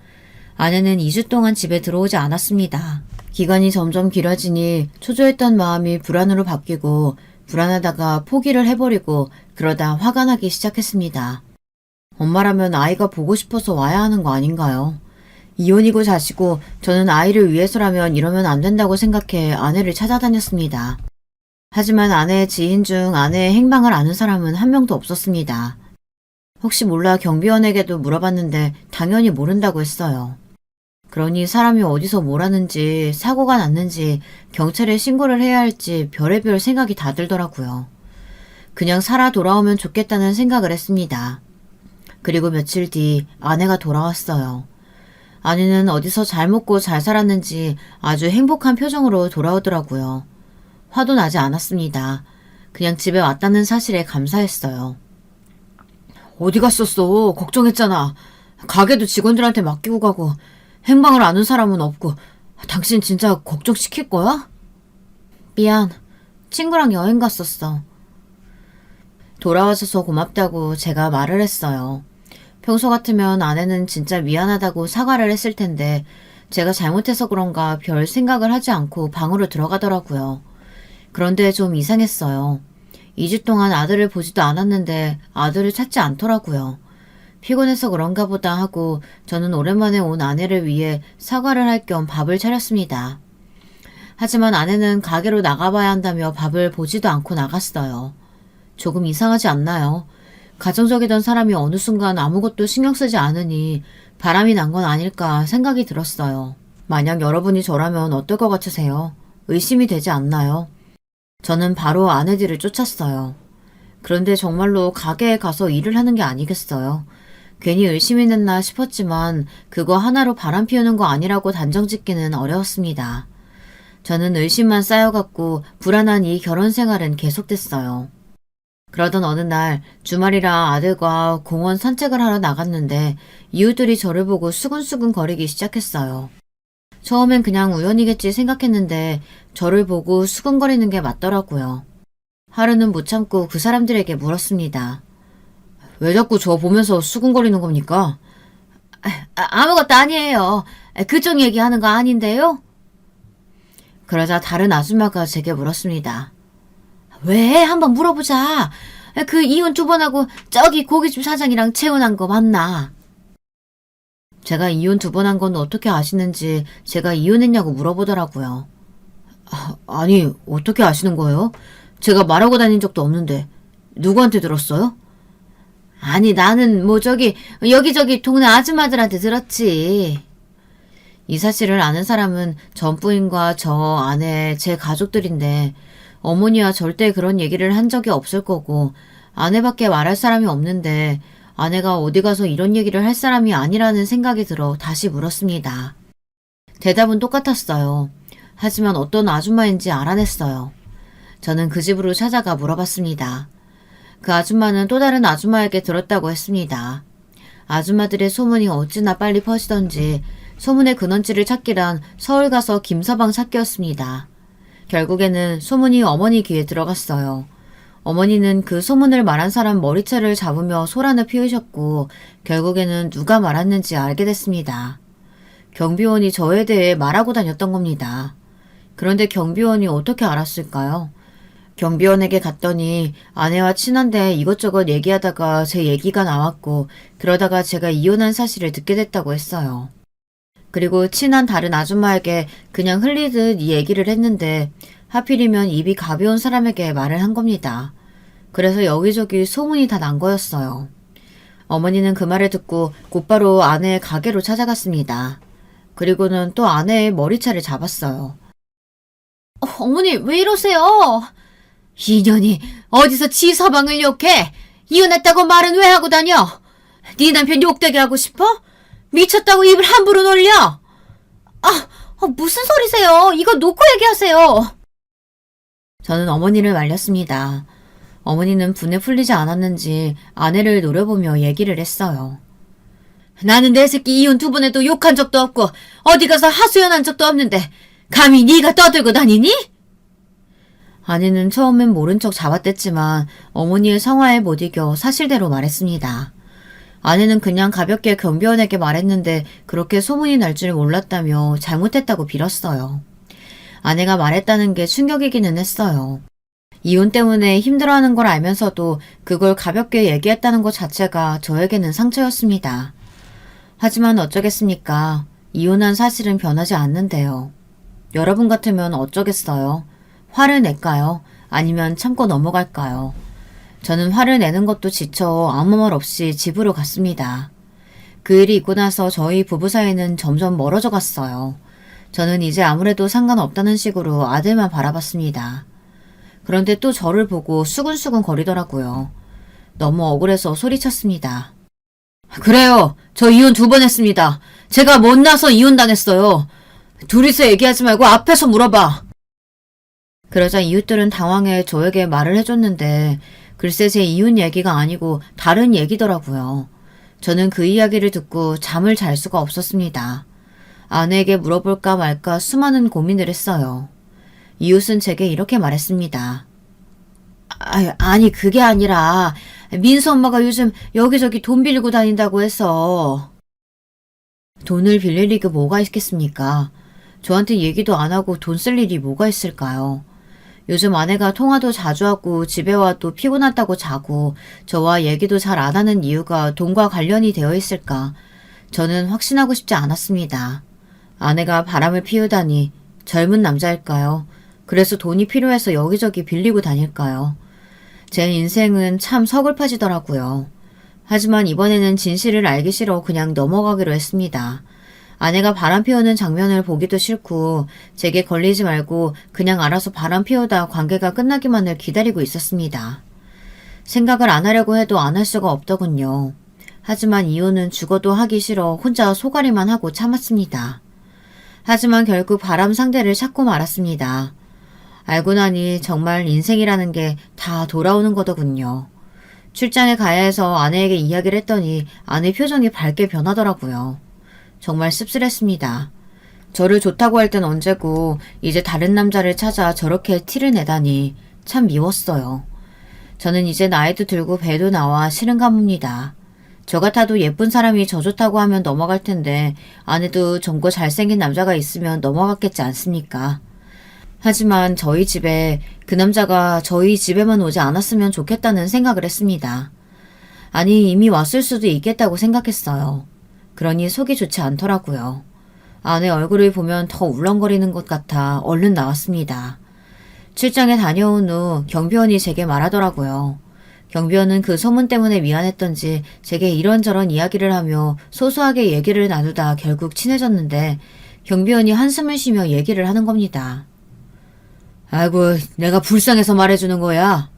아내는 2주 동안 집에 들어오지 않았습니다. 기간이 점점 길어지니 초조했던 마음이 불안으로 바뀌고 불안하다가 포기를 해버리고 그러다 화가 나기 시작했습니다. 엄마라면 아이가 보고 싶어서 와야 하는 거 아닌가요? 이혼이고 자시고 저는 아이를 위해서라면 이러면 안 된다고 생각해 아내를 찾아다녔습니다. 하지만 아내의 지인 중 아내의 행방을 아는 사람은 한 명도 없었습니다. 혹시 몰라 경비원에게도 물어봤는데 당연히 모른다고 했어요. 그러니 사람이 어디서 뭘 하는지 사고가 났는지 경찰에 신고를 해야 할지 별의별 생각이 다 들더라고요. 그냥 살아 돌아오면 좋겠다는 생각을 했습니다. 그리고 며칠 뒤 아내가 돌아왔어요. 아내는 어디서 잘 먹고 잘 살았는지 아주 행복한 표정으로 돌아오더라고요. 화도 나지 않았습니다. 그냥 집에 왔다는 사실에 감사했어요. 어디 갔었어? 걱정했잖아. 가게도 직원들한테 맡기고 가고 행방을 아는 사람은 없고 당신 진짜 걱정시킬 거야? 미안. 친구랑 여행 갔었어. 돌아와줘서 고맙다고 제가 말을 했어요. 평소 같으면 아내는 진짜 미안하다고 사과를 했을 텐데 제가 잘못해서 그런가 별 생각을 하지 않고 방으로 들어가더라고요. 그런데 좀 이상했어요. 2주 동안 아들을 보지도 않았는데 아들을 찾지 않더라고요. 피곤해서 그런가 보다 하고 저는 오랜만에 온 아내를 위해 사과를 할 겸 밥을 차렸습니다. 하지만 아내는 가게로 나가봐야 한다며 밥을 보지도 않고 나갔어요. 조금 이상하지 않나요? 가정적이던 사람이 어느 순간 아무것도 신경 쓰지 않으니 바람이 난 건 아닐까 생각이 들었어요. 만약 여러분이 저라면 어떨 것 같으세요? 의심이 되지 않나요? 저는 바로 아내 뒤를 쫓았어요. 그런데 정말로 가게에 가서 일을 하는 게 아니겠어요? 괜히 의심이 냈나 싶었지만 그거 하나로 바람 피우는 거 아니라고 단정짓기는 어려웠습니다. 저는 의심만 쌓여갔고 불안한 이 결혼 생활은 계속됐어요. 그러던 어느 날 주말이라 아들과 공원 산책을 하러 나갔는데 이웃들이 저를 보고 수근수근 거리기 시작했어요. 처음엔 그냥 우연이겠지 생각했는데 저를 보고 수근거리는 게 맞더라고요. 하루는 못 참고 그 사람들에게 물었습니다. 왜 자꾸 저 보면서 수근거리는 겁니까? 아무것도 아니에요. 그쪽 얘기하는 거 아닌데요? 그러자 다른 아줌마가 제게 물었습니다. 왜? 한번 물어보자. 그 이혼 2번하고 저기 고깃집 사장이랑 재혼한 거 맞나? 제가 이혼 2번 한 건 어떻게 아시는지 제가 이혼했냐고 물어보더라고요. 아니, 어떻게 아시는 거예요? 제가 말하고 다닌 적도 없는데 누구한테 들었어요? 아니, 나는 여기저기 동네 아줌마들한테 들었지. 이 사실을 아는 사람은 전 부인과 저 아내, 제 가족들인데 어머니와 절대 그런 얘기를 한 적이 없을 거고 아내밖에 말할 사람이 없는데 아내가 어디 가서 이런 얘기를 할 사람이 아니라는 생각이 들어 다시 물었습니다. 대답은 똑같았어요. 하지만 어떤 아줌마인지 알아냈어요. 저는 그 집으로 찾아가 물어봤습니다. 그 아줌마는 또 다른 아줌마에게 들었다고 했습니다. 아줌마들의 소문이 어찌나 빨리 퍼지던지 소문의 근원지를 찾기란 서울 가서 김서방 찾기였습니다. 결국에는 소문이 어머니 귀에 들어갔어요. 어머니는 그 소문을 말한 사람 머리채를 잡으며 소란을 피우셨고 결국에는 누가 말았는지 알게 됐습니다. 경비원이 저에 대해 말하고 다녔던 겁니다. 그런데 경비원이 어떻게 알았을까요? 경비원에게 갔더니 아내와 친한데 이것저것 얘기하다가 제 얘기가 나왔고 그러다가 제가 이혼한 사실을 듣게 됐다고 했어요. 그리고 친한 다른 아줌마에게 그냥 흘리듯 이 얘기를 했는데 하필이면 입이 가벼운 사람에게 말을 한 겁니다. 그래서 여기저기 소문이 다 난 거였어요. 어머니는 그 말을 듣고 곧바로 아내의 가게로 찾아갔습니다. 그리고는 또 아내의 머리채를 잡았어요. 어머니 왜 이러세요? 이년이 어디서 지 서방을 욕해? 이혼했다고 말은 왜 하고 다녀? 네 남편 욕되게 하고 싶어? 미쳤다고 입을 함부로 놀려? 무슨 소리세요? 이거 놓고 얘기하세요. 저는 어머니를 말렸습니다. 어머니는 분에 풀리지 않았는지 아내를 노려보며 얘기를 했어요. 나는 내 새끼 이혼 2번 해도 욕한 적도 없고 어디 가서 하소연한 적도 없는데 감히 네가 떠들고 다니니? 아내는 처음엔 모른 척 잡아댔지만 어머니의 성화에 못 이겨 사실대로 말했습니다. 아내는 그냥 가볍게 경비원에게 말했는데 그렇게 소문이 날 줄 몰랐다며 잘못했다고 빌었어요. 아내가 말했다는 게 충격이기는 했어요. 이혼 때문에 힘들어하는 걸 알면서도 그걸 가볍게 얘기했다는 것 자체가 저에게는 상처였습니다. 하지만 어쩌겠습니까? 이혼한 사실은 변하지 않는데요. 여러분 같으면 어쩌겠어요? 화를 낼까요? 아니면 참고 넘어갈까요? 저는 화를 내는 것도 지쳐 아무 말 없이 집으로 갔습니다. 그 일이 있고 나서 저희 부부 사이는 점점 멀어져 갔어요. 저는 이제 아무래도 상관없다는 식으로 아들만 바라봤습니다. 그런데 또 저를 보고 수근수근 거리더라고요. 너무 억울해서 소리쳤습니다. 그래요. 저 이혼 2번 했습니다. 제가 못나서 이혼당했어요. 둘이서 얘기하지 말고 앞에서 물어봐. 그러자 이웃들은 당황해 저에게 말을 해줬는데 글쎄 제 이혼 얘기가 아니고 다른 얘기더라고요. 저는 그 이야기를 듣고 잠을 잘 수가 없었습니다. 아내에게 물어볼까 말까 수많은 고민을 했어요. 이웃은 제게 이렇게 말했습니다. 아니 그게 아니라 민수 엄마가 요즘 여기저기 돈 빌리고 다닌다고 해서. 돈을 빌릴 리가 뭐가 있겠습니까? 저한테 얘기도 안 하고 돈 쓸 일이 뭐가 있을까요? 요즘 아내가 통화도 자주 하고 집에 와 또 피곤하다고 자고 저와 얘기도 잘 안 하는 이유가 돈과 관련이 되어 있을까? 저는 확신하고 싶지 않았습니다. 아내가 바람을 피우다니 젊은 남자일까요? 그래서 돈이 필요해서 여기저기 빌리고 다닐까요? 제 인생은 참 서글퍼지더라고요. 하지만 이번에는 진실을 알기 싫어 그냥 넘어가기로 했습니다. 아내가 바람 피우는 장면을 보기도 싫고 제게 걸리지 말고 그냥 알아서 바람 피우다 관계가 끝나기만을 기다리고 있었습니다. 생각을 안 하려고 해도 안 할 수가 없더군요. 하지만 이혼은 죽어도 하기 싫어 혼자 소가리만 하고 참았습니다. 하지만 결국 바람 상대를 찾고 말았습니다. 알고 나니 정말 인생이라는 게 다 돌아오는 거더군요. 출장에 가야 해서 아내에게 이야기를 했더니 아내 표정이 밝게 변하더라고요. 정말 씁쓸했습니다. 저를 좋다고 할 땐 언제고 이제 다른 남자를 찾아 저렇게 티를 내다니 참 미웠어요. 저는 이제 나이도 들고 배도 나와 싫은가 봅니다. 저 같아도 예쁜 사람이 저 좋다고 하면 넘어갈 텐데 아내도 젊고 잘생긴 남자가 있으면 넘어갔겠지 않습니까? 하지만 저희 집에 그 남자가 저희 집에만 오지 않았으면 좋겠다는 생각을 했습니다. 아니 이미 왔을 수도 있겠다고 생각했어요. 그러니 속이 좋지 않더라고요. 아내 얼굴을 보면 더 울렁거리는 것 같아 얼른 나왔습니다. 출장에 다녀온 후 경비원이 제게 말하더라고요. 경비원은 그 소문 때문에 미안했던지 제게 이런저런 이야기를 하며 소소하게 얘기를 나누다 결국 친해졌는데 경비원이 한숨을 쉬며 얘기를 하는 겁니다. 아이고 내가 불쌍해서 말해주는 거야.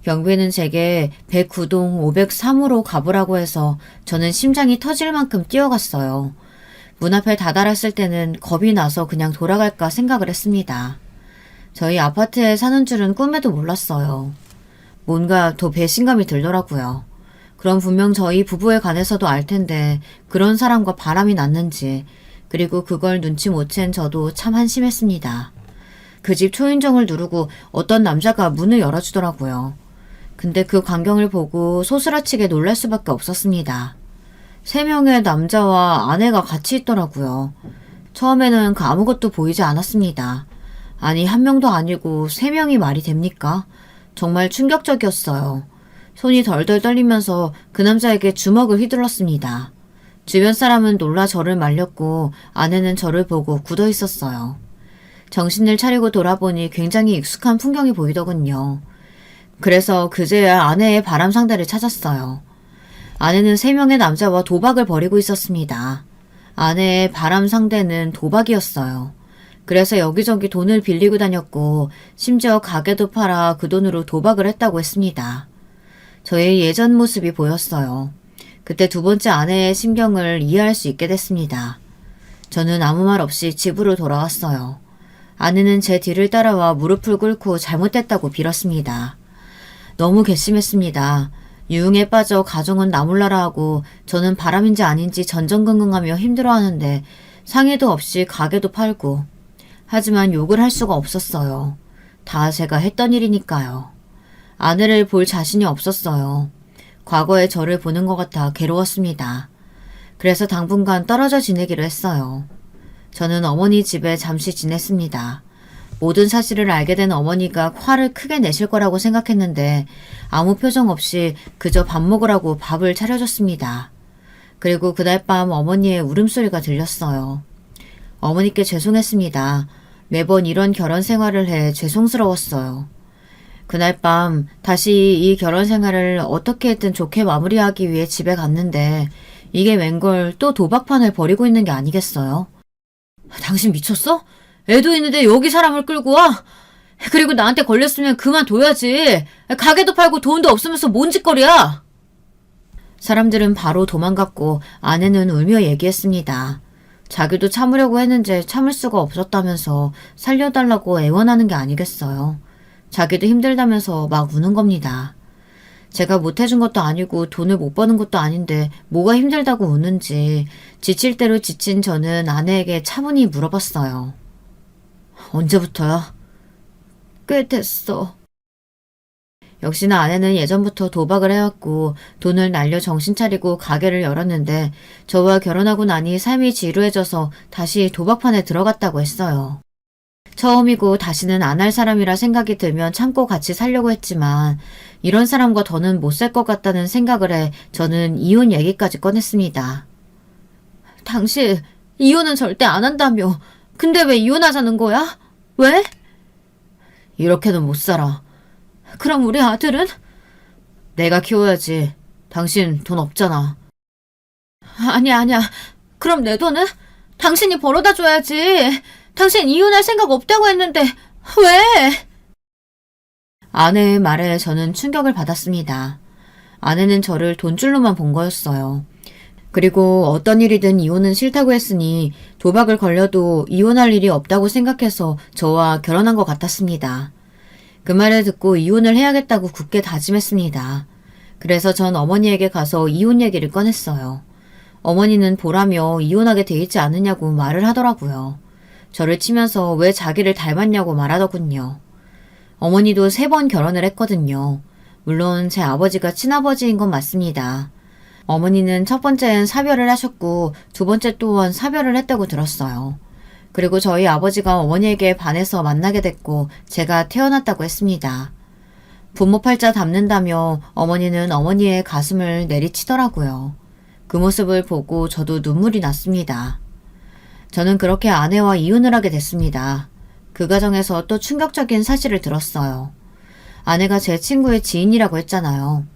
경비는 제게 109동 503호로 가보라고 해서 저는 심장이 터질 만큼 뛰어갔어요. 문 앞에 다다랐을 때는 겁이 나서 그냥 돌아갈까 생각을 했습니다. 저희 아파트에 사는 줄은 꿈에도 몰랐어요. 뭔가 더 배신감이 들더라고요. 그럼 분명 저희 부부에 관해서도 알 텐데 그런 사람과 바람이 났는지 그리고 그걸 눈치 못 챈 저도 참 한심했습니다. 그 집 초인종을 누르고 어떤 남자가 문을 열어주더라고요. 근데 그 광경을 보고 소스라치게 놀랄 수밖에 없었습니다. 3명의 남자와 아내가 같이 있더라고요. 처음에는 그 아무것도 보이지 않았습니다. 아니 1명도 아니고 3명이 말이 됩니까? 정말 충격적이었어요. 손이 덜덜 떨리면서 그 남자에게 주먹을 휘둘렀습니다. 주변 사람은 놀라 저를 말렸고 아내는 저를 보고 굳어 있었어요. 정신을 차리고 돌아보니 굉장히 익숙한 풍경이 보이더군요. 그래서 그제야 아내의 바람 상대를 찾았어요. 아내는 3명의 남자와 도박을 벌이고 있었습니다. 아내의 바람 상대는 도박이었어요. 그래서 여기저기 돈을 빌리고 다녔고 심지어 가게도 팔아 그 돈으로 도박을 했다고 했습니다. 저의 예전 모습이 보였어요. 그때 두 번째 아내의 심경을 이해할 수 있게 됐습니다. 저는 아무 말 없이 집으로 돌아왔어요. 아내는 제 뒤를 따라와 무릎을 꿇고 잘못됐다고 빌었습니다. 너무 괘씸했습니다. 유흥에 빠져 가정은 나몰라라 하고 저는 바람인지 아닌지 전전긍긍하며 힘들어하는데 상의도 없이 가게도 팔고 하지만 욕을 할 수가 없었어요. 다 제가 했던 일이니까요. 아내를 볼 자신이 없었어요. 과거의 저를 보는 것 같아 괴로웠습니다. 그래서 당분간 떨어져 지내기로 했어요. 저는 어머니 집에 잠시 지냈습니다. 모든 사실을 알게 된 어머니가 화를 크게 내실 거라고 생각했는데 아무 표정 없이 그저 밥 먹으라고 밥을 차려줬습니다. 그리고 그날 밤 어머니의 울음소리가 들렸어요. 어머니께 죄송했습니다. 매번 이런 결혼 생활을 해 죄송스러웠어요. 그날 밤 다시 이 결혼 생활을 어떻게 했든 좋게 마무리하기 위해 집에 갔는데 이게 웬걸 또 도박판을 벌이고 있는 게 아니겠어요? 당신 미쳤어? 애도 있는데 여기 사람을 끌고 와? 그리고 나한테 걸렸으면 그만둬야지. 가게도 팔고 돈도 없으면서 뭔 짓거리야? 사람들은 바로 도망갔고 아내는 울며 얘기했습니다. 자기도 참으려고 했는데 참을 수가 없었다면서 살려달라고 애원하는 게 아니겠어요. 자기도 힘들다면서 막 우는 겁니다. 제가 못해준 것도 아니고 돈을 못 버는 것도 아닌데 뭐가 힘들다고 우는지 지칠 대로 지친 저는 아내에게 차분히 물어봤어요. 언제부터야? 꽤 됐어. 역시나 아내는 예전부터 도박을 해왔고 돈을 날려 정신 차리고 가게를 열었는데 저와 결혼하고 나니 삶이 지루해져서 다시 도박판에 들어갔다고 했어요. 처음이고 다시는 안 할 사람이라 생각이 들면 참고 같이 살려고 했지만 이런 사람과 더는 못 살 것 같다는 생각을 해 저는 이혼 얘기까지 꺼냈습니다. 당신 이혼은 절대 안 한다며. 근데 왜 이혼하자는 거야? 왜? 이렇게는 못 살아. 그럼 우리 아들은? 내가 키워야지. 당신 돈 없잖아. 아니야. 그럼 내 돈은? 당신이 벌어다 줘야지. 당신 이혼할 생각 없다고 했는데 왜? 아내의 말에 저는 충격을 받았습니다. 아내는 저를 돈줄로만 본 거였어요. 그리고 어떤 일이든 이혼은 싫다고 했으니 도박을 걸려도 이혼할 일이 없다고 생각해서 저와 결혼한 것 같았습니다. 그 말을 듣고 이혼을 해야겠다고 굳게 다짐했습니다. 그래서 전 어머니에게 가서 이혼 얘기를 꺼냈어요. 어머니는 보라며 이혼하게 돼 있지 않느냐고 말을 하더라고요. 저를 치면서 왜 자기를 닮았냐고 말하더군요. 어머니도 3번 결혼을 했거든요. 물론 제 아버지가 친아버지인 건 맞습니다. 어머니는 첫 번째는 사별을 하셨고 두 번째 또한 사별을 했다고 들었어요. 그리고 저희 아버지가 어머니에게 반해서 만나게 됐고 제가 태어났다고 했습니다. 부모 팔자 닮는다며 어머니는 어머니의 가슴을 내리치더라고요. 그 모습을 보고 저도 눈물이 났습니다. 저는 그렇게 아내와 이혼을 하게 됐습니다. 그 과정에서 또 충격적인 사실을 들었어요. 아내가 제 친구의 지인이라고 했잖아요.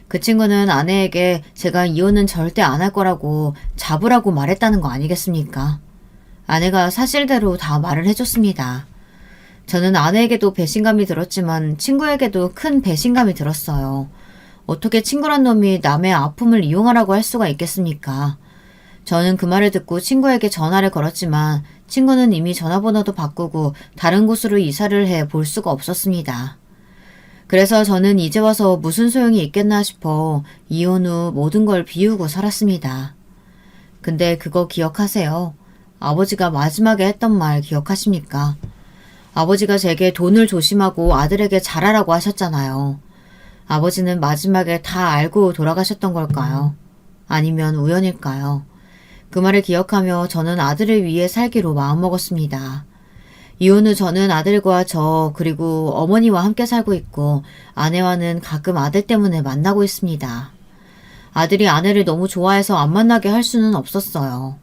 그 친구는 아내에게 제가 이혼은 절대 안 할 거라고 잡으라고 말했다는 거 아니겠습니까? 아내가 사실대로 다 말을 해줬습니다. 저는 아내에게도 배신감이 들었지만 친구에게도 큰 배신감이 들었어요. 어떻게 친구란 놈이 남의 아픔을 이용하라고 할 수가 있겠습니까? 저는 그 말을 듣고 친구에게 전화를 걸었지만 친구는 이미 전화번호도 바꾸고 다른 곳으로 이사를 해 볼 수가 없었습니다. 그래서 저는 이제 와서 무슨 소용이 있겠나 싶어 이혼 후 모든 걸 비우고 살았습니다. 근데 그거 기억하세요? 아버지가 마지막에 했던 말 기억하십니까? 아버지가 제게 돈을 조심하고 아들에게 잘하라고 하셨잖아요. 아버지는 마지막에 다 알고 돌아가셨던 걸까요? 아니면 우연일까요? 그 말을 기억하며 저는 아들을 위해 살기로 마음먹었습니다. 이혼 후 저는 아들과 저 그리고 어머니와 함께 살고 있고 아내와는 가끔 아들 때문에 만나고 있습니다. 아들이 아내를 너무 좋아해서 안 만나게 할 수는 없었어요.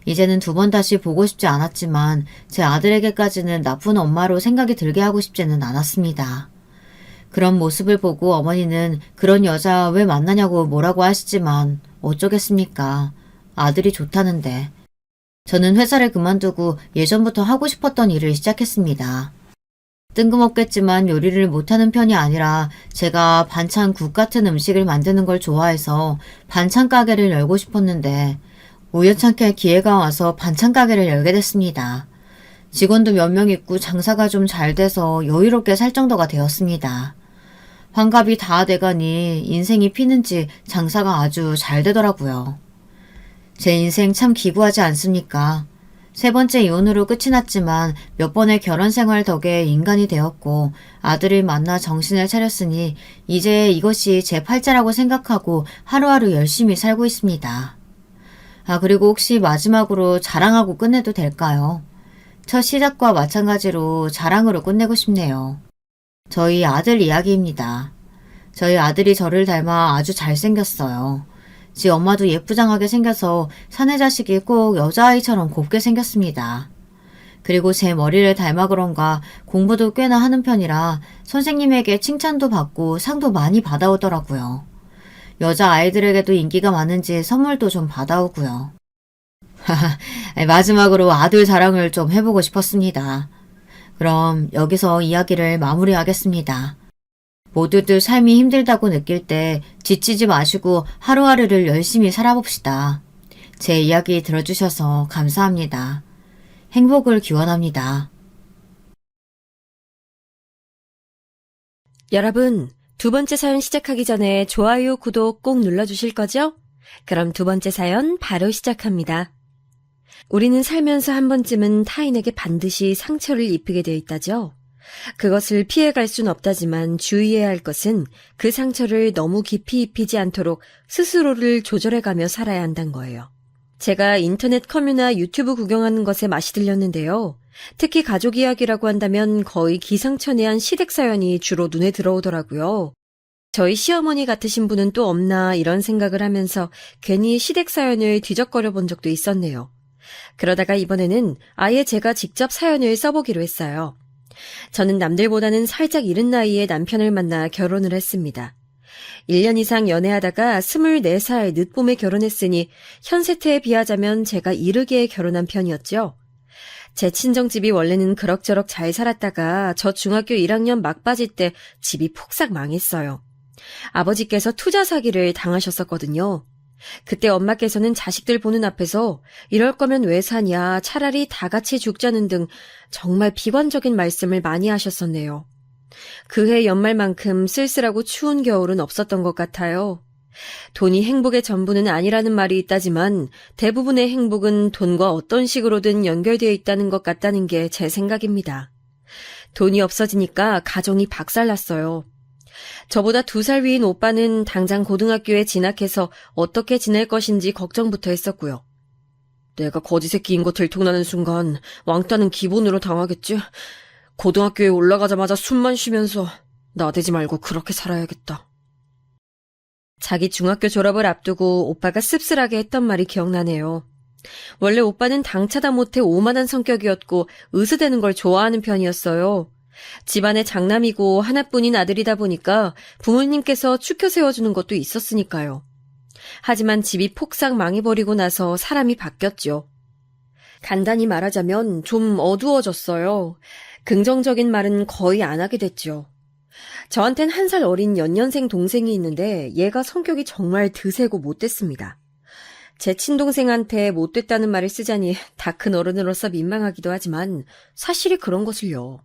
이제는 2번 다시 보고 싶지 않았지만 제 아들에게까지는 나쁜 엄마로 생각이 들게 하고 싶지는 않았습니다. 그런 모습을 보고 어머니는 그런 여자 왜 만나냐고 뭐라고 하시지만 어쩌겠습니까? 아들이 좋다는데. 저는 회사를 그만두고 예전부터 하고 싶었던 일을 시작했습니다. 뜬금없겠지만 요리를 못하는 편이 아니라 제가 반찬국 같은 음식을 만드는 걸 좋아해서 반찬 가게를 열고 싶었는데 우연찮게 기회가 와서 반찬 가게를 열게 됐습니다. 직원도 몇 명 있고 장사가 좀 잘 돼서 여유롭게 살 정도가 되었습니다. 환갑이 다 돼가니 인생이 피는지 장사가 아주 잘 되더라고요. 제 인생 참 기구하지 않습니까? 3번째 이혼으로 끝이 났지만 몇 번의 결혼 생활 덕에 인간이 되었고 아들을 만나 정신을 차렸으니 이제 이것이 제 팔자라고 생각하고 하루하루 열심히 살고 있습니다. 그리고 혹시 마지막으로 자랑하고 끝내도 될까요? 첫 시작과 마찬가지로 자랑으로 끝내고 싶네요. 저희 아들 이야기입니다. 저희 아들이 저를 닮아 아주 잘생겼어요. 지 엄마도 예쁘장하게 생겨서 사내 자식이 꼭 여자아이처럼 곱게 생겼습니다. 그리고 제 머리를 닮아 그런가 공부도 꽤나 하는 편이라 선생님에게 칭찬도 받고 상도 많이 받아오더라고요. 여자아이들에게도 인기가 많은지 선물도 좀 받아오고요. 마지막으로 아들 자랑을 좀 해보고 싶었습니다. 그럼 여기서 이야기를 마무리하겠습니다. 모두들 삶이 힘들다고 느낄 때 지치지 마시고 하루하루를 열심히 살아봅시다. 제 이야기 들어주셔서 감사합니다. 행복을 기원합니다. 여러분, 2번째 사연 시작하기 전에 좋아요, 구독 꼭 눌러주실 거죠? 그럼 2번째 사연 바로 시작합니다. 우리는 살면서 한 번쯤은 타인에게 반드시 상처를 입히게 돼 있다죠. 그것을 피해갈 순 없다지만 주의해야 할 것은 그 상처를 너무 깊이 입히지 않도록 스스로를 조절해가며 살아야 한다는 거예요. 제가 인터넷 커뮤나 유튜브 구경하는 것에 맛이 들렸는데요. 특히 가족 이야기라고 한다면 거의 기상천외한 시댁 사연이 주로 눈에 들어오더라고요. 저희 시어머니 같으신 분은 또 없나 이런 생각을 하면서 괜히 시댁 사연을 뒤적거려 본 적도 있었네요. 그러다가 이번에는 아예 제가 직접 사연을 써보기로 했어요. 저는 남들보다는 살짝 이른 나이에 남편을 만나 결혼을 했습니다. 1년 이상 연애하다가 24살 늦봄에 결혼했으니 현 세태에 비하자면 제가 이르게 결혼한 편이었죠. 제 친정집이 원래는 그럭저럭 잘 살았다가 저 중학교 1학년 막바지 때 집이 폭삭 망했어요. 아버지께서 투자 사기를 당하셨었거든요. 그때 엄마께서는 자식들 보는 앞에서 이럴 거면 왜 사냐, 차라리 다 같이 죽자는 등 정말 비관적인 말씀을 많이 하셨었네요. 그해 연말만큼 쓸쓸하고 추운 겨울은 없었던 것 같아요. 돈이 행복의 전부는 아니라는 말이 있다지만 대부분의 행복은 돈과 어떤 식으로든 연결되어 있다는 것 같다는 게 제 생각입니다. 돈이 없어지니까 가정이 박살났어요. 저보다 2살 위인 오빠는 당장 고등학교에 진학해서 어떻게 지낼 것인지 걱정부터 했었고요. 내가 거지 새끼인 거 들통나는 순간 왕따는 기본으로 당하겠지. 고등학교에 올라가자마자 숨만 쉬면서 나대지 말고 그렇게 살아야겠다. 자기 중학교 졸업을 앞두고 오빠가 씁쓸하게 했던 말이 기억나네요. 원래 오빠는 당차다 못해 오만한 성격이었고 으스대는 걸 좋아하는 편이었어요. 집안의 장남이고 하나뿐인 아들이다 보니까 부모님께서 추켜 세워주는 것도 있었으니까요. 하지만 집이 폭삭 망해버리고 나서 사람이 바뀌었죠. 간단히 말하자면 좀 어두워졌어요. 긍정적인 말은 거의 안 하게 됐죠. 저한텐 1살 어린 연년생 동생이 있는데 얘가 성격이 정말 드세고 못됐습니다. 제 친동생한테 못됐다는 말을 쓰자니 다 큰 어른으로서 민망하기도 하지만 사실이 그런 것을요.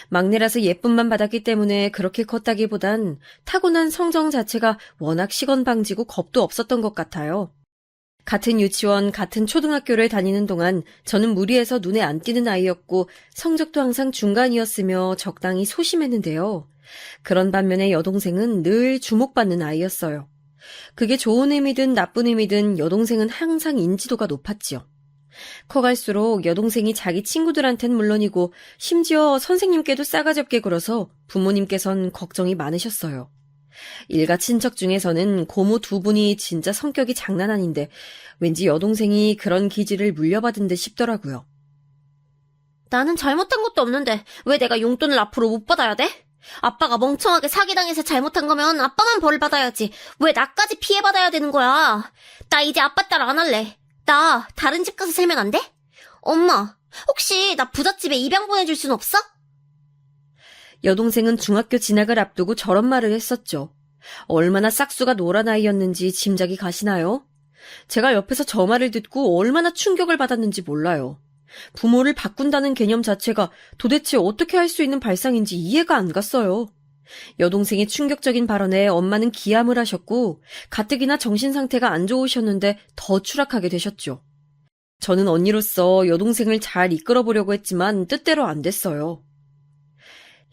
막내라서 예쁨만 받았기 때문에 그렇게 컸다기보단 타고난 성정 자체가 워낙 시건방지고 겁도 없었던 것 같아요. 같은 유치원, 같은 초등학교를 다니는 동안 저는 무리해서 눈에 안 띄는 아이였고 성적도 항상 중간이었으며 적당히 소심했는데요. 그런 반면에 여동생은 늘 주목받는 아이였어요. 그게 좋은 의미든 나쁜 의미든 여동생은 항상 인지도가 높았지요. 커갈수록 여동생이 자기 친구들한텐 물론이고 심지어 선생님께도 싸가지 없게 굴어서 부모님께선 걱정이 많으셨어요. 일가 친척 중에서는 고모 2분이 진짜 성격이 장난 아닌데 왠지 여동생이 그런 기질을 물려받은 듯 싶더라고요. 나는 잘못한 것도 없는데 왜 내가 용돈을 앞으로 못 받아야 돼? 아빠가 멍청하게 사기당해서 잘못한 거면 아빠만 벌을 받아야지. 왜 나까지 피해받아야 되는 거야? 나 이제 아빠 딸 안 할래. 나 다른 집 가서 살면 안 돼? 엄마, 혹시 나 부잣집에 입양 보내줄 순 없어? 여동생은 중학교 진학을 앞두고 저런 말을 했었죠. 얼마나 싹수가 노란 아이였는지 짐작이 가시나요? 제가 옆에서 저 말을 듣고 얼마나 충격을 받았는지 몰라요. 부모를 바꾼다는 개념 자체가 도대체 어떻게 할 수 있는 발상인지 이해가 안 갔어요. 여동생의 충격적인 발언에 엄마는 기함을 하셨고 가뜩이나 정신 상태가 안 좋으셨는데 더 추락하게 되셨죠. 저는 언니로서 여동생을 잘 이끌어보려고 했지만 뜻대로 안 됐어요.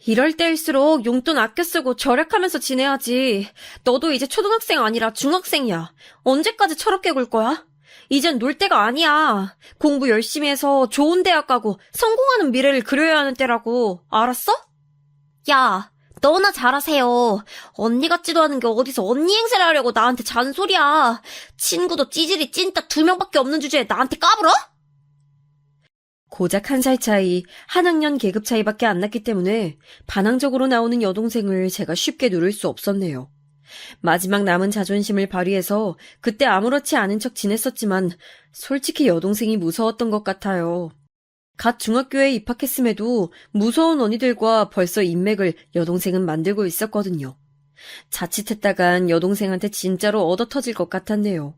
이럴 때일수록 용돈 아껴 쓰고 절약하면서 지내야지. 너도 이제 초등학생 아니라 중학생이야. 언제까지 철없게 굴 거야? 이젠 놀 때가 아니야. 공부 열심히 해서 좋은 대학 가고 성공하는 미래를 그려야 하는 때라고. 알았어? 야, 너나 잘하세요. 언니 같지도 않은 게 어디서 언니 행세를 하려고 나한테 잔소리야. 친구도 찌질이 찐따 2명밖에 없는 주제에 나한테 까불어? 고작 1살 차이, 한 학년 계급 차이밖에 안 났기 때문에 반항적으로 나오는 여동생을 제가 쉽게 누를 수 없었네요. 마지막 남은 자존심을 발휘해서 그때 아무렇지 않은 척 지냈었지만 솔직히 여동생이 무서웠던 것 같아요. 갓 중학교에 입학했음에도 무서운 언니들과 벌써 인맥을 여동생은 만들고 있었거든요. 자칫했다간 여동생한테 진짜로 얻어터질 것 같았네요.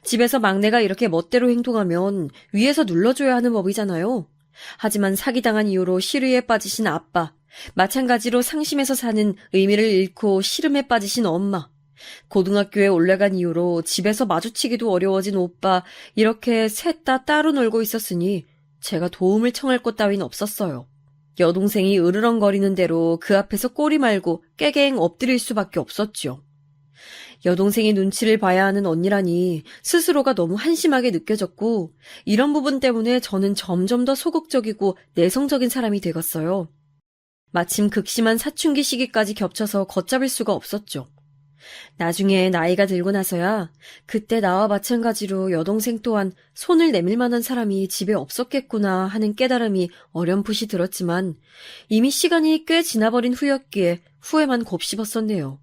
집에서 막내가 이렇게 멋대로 행동하면 위에서 눌러줘야 하는 법이잖아요. 하지만 사기당한 이후로 시류에 빠지신 아빠, 마찬가지로 상심해서 사는 의미를 잃고 시름에 빠지신 엄마, 고등학교에 올라간 이후로 집에서 마주치기도 어려워진 오빠, 이렇게 셋 다 따로 놀고 있었으니 제가 도움을 청할 것 따윈 없었어요. 여동생이 으르렁거리는 대로 그 앞에서 꼬리 말고 깨갱 엎드릴 수밖에 없었죠. 여동생이 눈치를 봐야 하는 언니라니 스스로가 너무 한심하게 느껴졌고, 이런 부분 때문에 저는 점점 더 소극적이고 내성적인 사람이 되었어요. 마침 극심한 사춘기 시기까지 겹쳐서 걷잡을 수가 없었죠. 나중에 나이가 들고 나서야 그때 나와 마찬가지로 여동생 또한 손을 내밀 만한 사람이 집에 없었겠구나 하는 깨달음이 어렴풋이 들었지만, 이미 시간이 꽤 지나버린 후였기에 후회만 곱씹었었네요.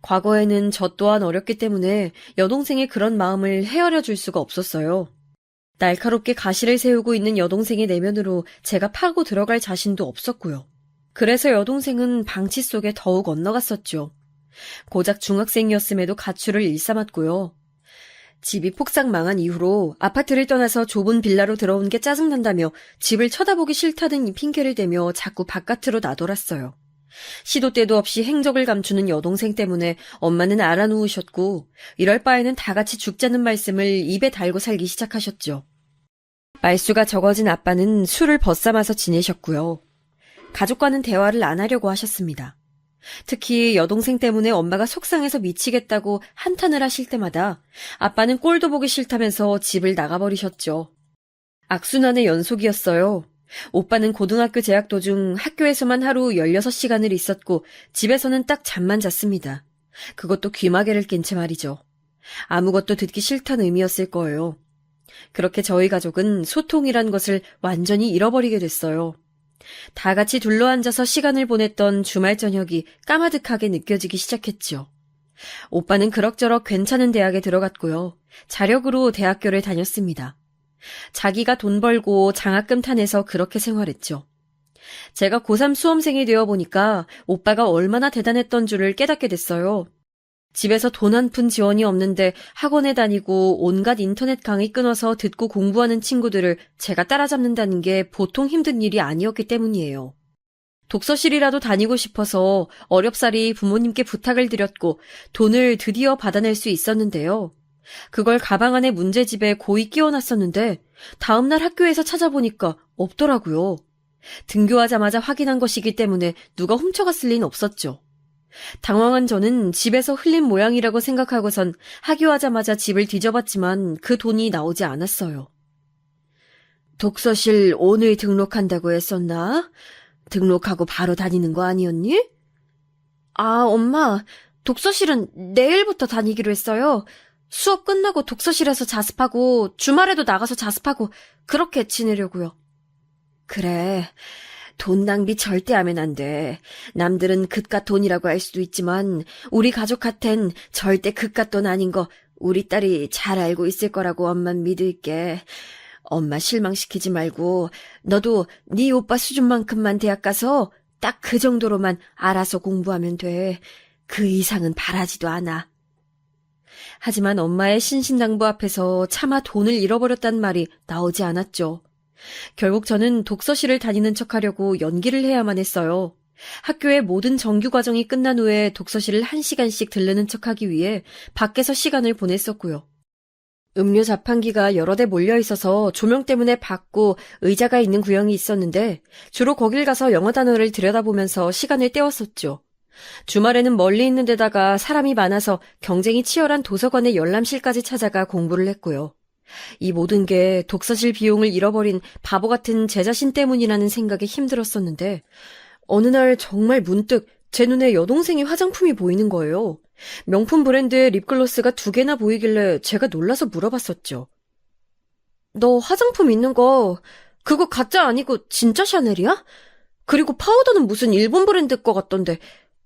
과거에는 저 또한 어렸기 때문에 여동생의 그런 마음을 헤아려 줄 수가 없었어요. 날카롭게 가시를 세우고 있는 여동생의 내면으로 제가 파고 들어갈 자신도 없었고요. 그래서 여동생은 방치 속에 더욱 엇나갔었죠. 고작 중학생이었음에도 가출을 일삼았고요. 집이 폭삭 망한 이후로 아파트를 떠나서 좁은 빌라로 들어온 게 짜증난다며 집을 쳐다보기 싫다는 이 핑계를 대며 자꾸 바깥으로 나돌았어요. 시도 때도 없이 행적을 감추는 여동생 때문에 엄마는 알아누우셨고, 이럴 바에는 다 같이 죽자는 말씀을 입에 달고 살기 시작하셨죠. 말수가 적어진 아빠는 술을 벗삼아서 지내셨고요. 가족과는 대화를 안 하려고 하셨습니다. 특히 여동생 때문에 엄마가 속상해서 미치겠다고 한탄을 하실 때마다 아빠는 꼴도 보기 싫다면서 집을 나가버리셨죠. 악순환의 연속이었어요. 오빠는 고등학교 재학 도중 학교에서만 하루 16시간을 있었고 집에서는 딱 잠만 잤습니다. 그것도 귀마개를 낀 채 말이죠. 아무것도 듣기 싫다는 의미였을 거예요. 그렇게 저희 가족은 소통이란 것을 완전히 잃어버리게 됐어요. 다 같이 둘러앉아서 시간을 보냈던 주말 저녁이 까마득하게 느껴지기 시작했죠. 오빠는 그럭저럭 괜찮은 대학에 들어갔고요. 자력으로 대학교를 다녔습니다. 자기가 돈 벌고 장학금 타내서 그렇게 생활했죠. 제가 고3 수험생이 되어 보니까 오빠가 얼마나 대단했던 줄을 깨닫게 됐어요. 집에서 돈 한 푼 지원이 없는데 학원에 다니고 온갖 인터넷 강의 끊어서 듣고 공부하는 친구들을 제가 따라잡는다는 게 보통 힘든 일이 아니었기 때문이에요. 독서실이라도 다니고 싶어서 어렵사리 부모님께 부탁을 드렸고 돈을 드디어 받아낼 수 있었는데요. 그걸 가방 안에 문제집에 고이 끼워놨었는데 다음날 학교에서 찾아보니까 없더라고요. 등교하자마자 확인한 것이기 때문에 누가 훔쳐갔을 리는 없었죠. 당황한 저는 집에서 흘린 모양이라고 생각하고선 하교하자마자 집을 뒤져봤지만 그 돈이 나오지 않았어요. 독서실 오늘 등록한다고 했었나? 등록하고 바로 다니는 거 아니었니? 아, 엄마, 독서실은 내일부터 다니기로 했어요. 수업 끝나고 독서실에서 자습하고 주말에도 나가서 자습하고 그렇게 지내려고요. 그래. 돈 낭비 절대 하면 안 돼. 남들은 그깟 돈이라고 할 수도 있지만 우리 가족한텐 절대 그깟 돈 아닌 거 우리 딸이 잘 알고 있을 거라고 엄만 믿을게. 엄마 실망시키지 말고 너도 네 오빠 수준만큼만 대학 가서 딱 그 정도로만 알아서 공부하면 돼. 그 이상은 바라지도 않아. 하지만 엄마의 신신당부 앞에서 차마 돈을 잃어버렸단 말이 나오지 않았죠. 결국 저는 독서실을 다니는 척하려고 연기를 해야만 했어요. 학교의 모든 정규 과정이 끝난 후에 독서실을 1시간씩 들르는 척하기 위해 밖에서 시간을 보냈었고요. 음료 자판기가 여러 대 몰려 있어서 조명 때문에 밝고 의자가 있는 구역이 있었는데 주로 거길 가서 영어 단어를 들여다보면서 시간을 때웠었죠. 주말에는 멀리 있는 데다가 사람이 많아서 경쟁이 치열한 도서관의 열람실까지 찾아가 공부를 했고요. 이 모든 게 독서실 비용을 잃어버린 바보 같은 제 자신 때문이라는 생각에 힘들었었는데 어느 날 정말 문득 제 눈에 여동생이 화장품이 보이는 거예요. 명품 브랜드의 립글로스가 2개나 보이길래 제가 놀라서 물어봤었죠. 너 화장품 있는 거 그거 가짜 아니고 진짜 샤넬이야? 그리고 파우더는 무슨 일본 브랜드 거 같던데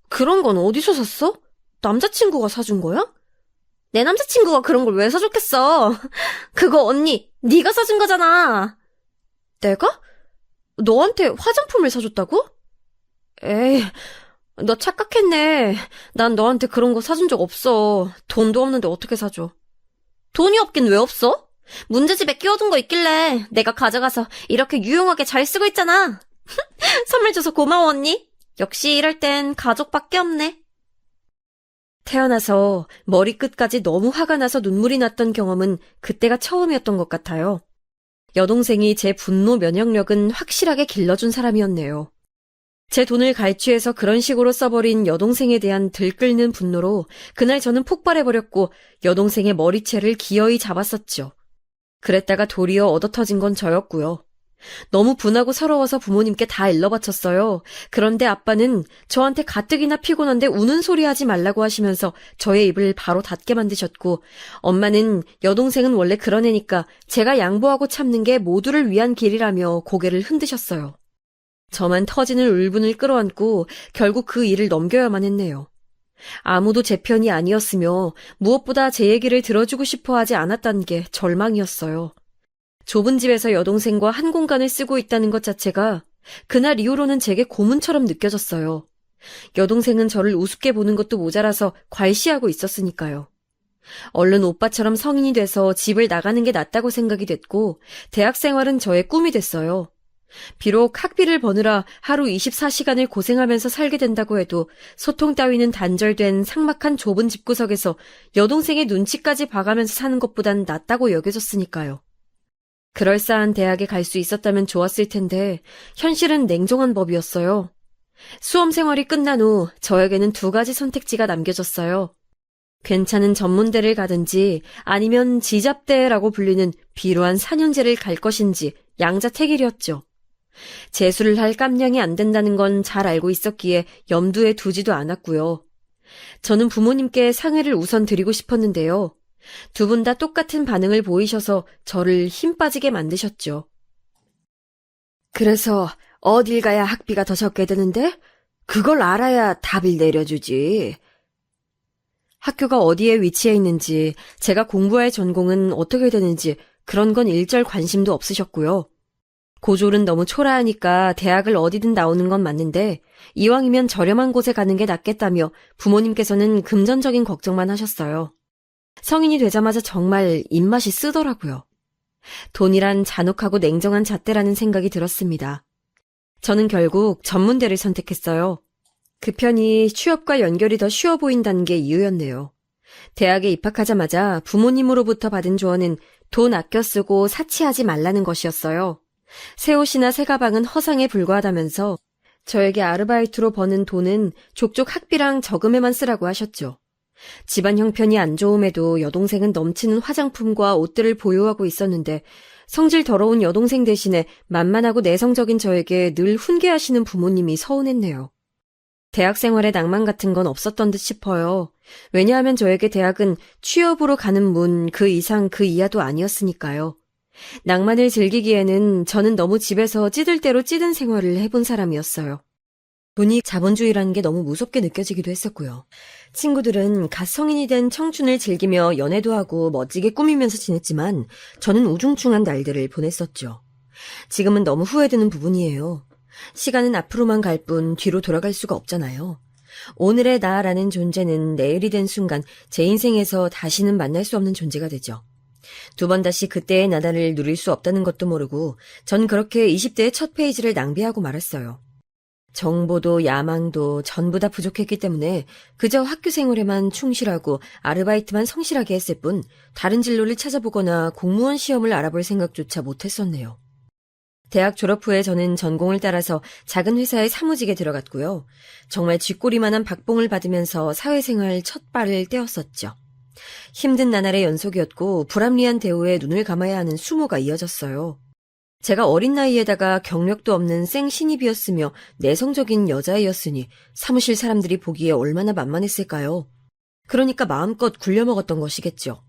그런 건 어디서 샀어? 남자친구가 사준 거야? 내 남자친구가 그런 걸 왜 사줬겠어? 그거 언니, 네가 사준 거잖아. 내가? 너한테 화장품을 사줬다고? 에이, 너 착각했네. 난 너한테 그런 거 사준 적 없어. 돈도 없는데 어떻게 사줘? 돈이 없긴 왜 없어? 문제집에 끼워둔 거 있길래 내가 가져가서 이렇게 유용하게 잘 쓰고 있잖아. 선물 줘서 고마워 언니. 역시 이럴 땐 가족밖에 없네. 태어나서 머리끝까지 너무 화가 나서 눈물이 났던 경험은 그때가 처음이었던 것 같아요. 여동생이 제 분노 면역력은 확실하게 길러준 사람이었네요. 제 돈을 갈취해서 그런 식으로 써버린 여동생에 대한 들끓는 분노로 그날 저는 폭발해버렸고 여동생의 머리채를 기어이 잡았었죠. 그랬다가 도리어 얻어터진 건 저였고요. 너무 분하고 서러워서 부모님께 다 일러바쳤어요. 그런데 아빠는 저한테 가뜩이나 피곤한데 우는 소리 하지 말라고 하시면서 저의 입을 바로 닫게 만드셨고, 엄마는 여동생은 원래 그런 애니까 제가 양보하고 참는 게 모두를 위한 길이라며 고개를 흔드셨어요. 저만 터지는 울분을 끌어안고 결국 그 일을 넘겨야만 했네요. 아무도 제 편이 아니었으며 무엇보다 제 얘기를 들어주고 싶어 하지 않았다는 게 절망이었어요. 좁은 집에서 여동생과 한 공간을 쓰고 있다는 것 자체가 그날 이후로는 제게 고문처럼 느껴졌어요. 여동생은 저를 우습게 보는 것도 모자라서 괄시하고 있었으니까요. 얼른 오빠처럼 성인이 돼서 집을 나가는 게 낫다고 생각이 됐고 대학 생활은 저의 꿈이 됐어요. 비록 학비를 버느라 하루 24시간을 고생하면서 살게 된다고 해도 소통 따위는 단절된 삭막한 좁은 집구석에서 여동생의 눈치까지 봐가면서 사는 것보단 낫다고 여겨졌으니까요. 그럴싸한 대학에 갈 수 있었다면 좋았을 텐데 현실은 냉정한 법이었어요. 수험 생활이 끝난 후 저에게는 2가지 선택지가 남겨졌어요. 괜찮은 전문대를 가든지 아니면 지잡대라고 불리는 비루한 4년제를 갈 것인지 양자택일이었죠. 재수를 할 깜냥이 안 된다는 건 잘 알고 있었기에 염두에 두지도 않았고요. 저는 부모님께 상의를 우선 드리고 싶었는데요. 2분 다 똑같은 반응을 보이셔서 저를 힘 빠지게 만드셨죠. 그래서 어딜 가야 학비가 더 적게 드는데? 그걸 알아야 답을 내려주지. 학교가 어디에 위치해 있는지, 제가 공부할 전공은 어떻게 되는지 그런 건 일절 관심도 없으셨고요. 고졸은 너무 초라하니까 대학을 어디든 나오는 건 맞는데 이왕이면 저렴한 곳에 가는 게 낫겠다며 부모님께서는 금전적인 걱정만 하셨어요. 성인이 되자마자 정말 입맛이 쓰더라고요. 돈이란 잔혹하고 냉정한 잣대라는 생각이 들었습니다. 저는 결국 전문대를 선택했어요. 그 편이 취업과 연결이 더 쉬워 보인다는 게 이유였네요. 대학에 입학하자마자 부모님으로부터 받은 조언은 돈 아껴 쓰고 사치하지 말라는 것이었어요. 새 옷이나 새 가방은 허상에 불과하다면서 저에게 아르바이트로 버는 돈은 족족 학비랑 저금에만 쓰라고 하셨죠. 집안 형편이 안 좋음에도 여동생은 넘치는 화장품과 옷들을 보유하고 있었는데 성질 더러운 여동생 대신에 만만하고 내성적인 저에게 늘 훈계하시는 부모님이 서운했네요. 대학 생활에 낭만 같은 건 없었던 듯 싶어요. 왜냐하면 저에게 대학은 취업으로 가는 문 그 이상 그 이하도 아니었으니까요. 낭만을 즐기기에는 저는 너무 집에서 찌들 대로 찌든 생활을 해본 사람이었어요. 돈이 자본주의라는 게 너무 무섭게 느껴지기도 했었고요. 친구들은 갓 성인이 된 청춘을 즐기며 연애도 하고 멋지게 꾸미면서 지냈지만 저는 우중충한 날들을 보냈었죠. 지금은 너무 후회되는 부분이에요. 시간은 앞으로만 갈 뿐 뒤로 돌아갈 수가 없잖아요. 오늘의 나라는 존재는 내일이 된 순간 제 인생에서 다시는 만날 수 없는 존재가 되죠. 2번 다시 그때의 나날을 누릴 수 없다는 것도 모르고 전 그렇게 20대의 첫 페이지를 낭비하고 말았어요. 정보도 야망도 전부 다 부족했기 때문에 그저 학교 생활에만 충실하고 아르바이트만 성실하게 했을 뿐 다른 진로를 찾아보거나 공무원 시험을 알아볼 생각조차 못했었네요. 대학 졸업 후에 저는 전공을 따라서 작은 회사에 사무직에 들어갔고요. 정말 쥐꼬리만한 박봉을 받으면서 사회생활 첫 발을 떼었었죠. 힘든 나날의 연속이었고 불합리한 대우에 눈을 감아야 하는 수모가 이어졌어요. 제가 어린 나이에다가 경력도 없는 생신입이었으며 내성적인 여자애였으니 사무실 사람들이 보기에 얼마나 만만했을까요? 그러니까 마음껏 굴려먹었던 것이겠죠.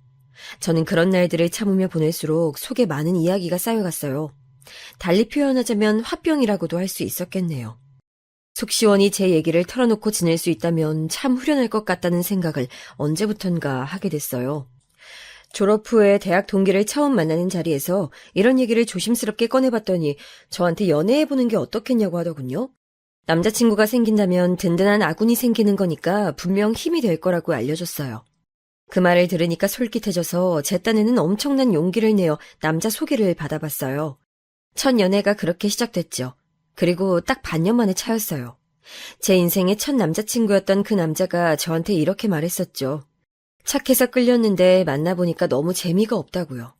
저는 그런 날들을 참으며 보낼수록 속에 많은 이야기가 쌓여갔어요. 달리 표현하자면 화병이라고도 할 수 있었겠네요. 속 시원히 제 얘기를 털어놓고 지낼 수 있다면 참 후련할 것 같다는 생각을 언제부턴가 하게 됐어요. 졸업 후에 대학 동기를 처음 만나는 자리에서 이런 얘기를 조심스럽게 꺼내봤더니 저한테 연애해보는 게 어떻겠냐고 하더군요. 남자친구가 생긴다면 든든한 아군이 생기는 거니까 분명 힘이 될 거라고 알려줬어요. 그 말을 들으니까 솔깃해져서 제 딴에는 엄청난 용기를 내어 남자 소개를 받아봤어요. 첫 연애가 그렇게 시작됐죠. 그리고 딱 반년 만에 차였어요. 제 인생의 첫 남자친구였던 그 남자가 저한테 이렇게 말했었죠. 착해서 끌렸는데 만나보니까 너무 재미가 없다고요.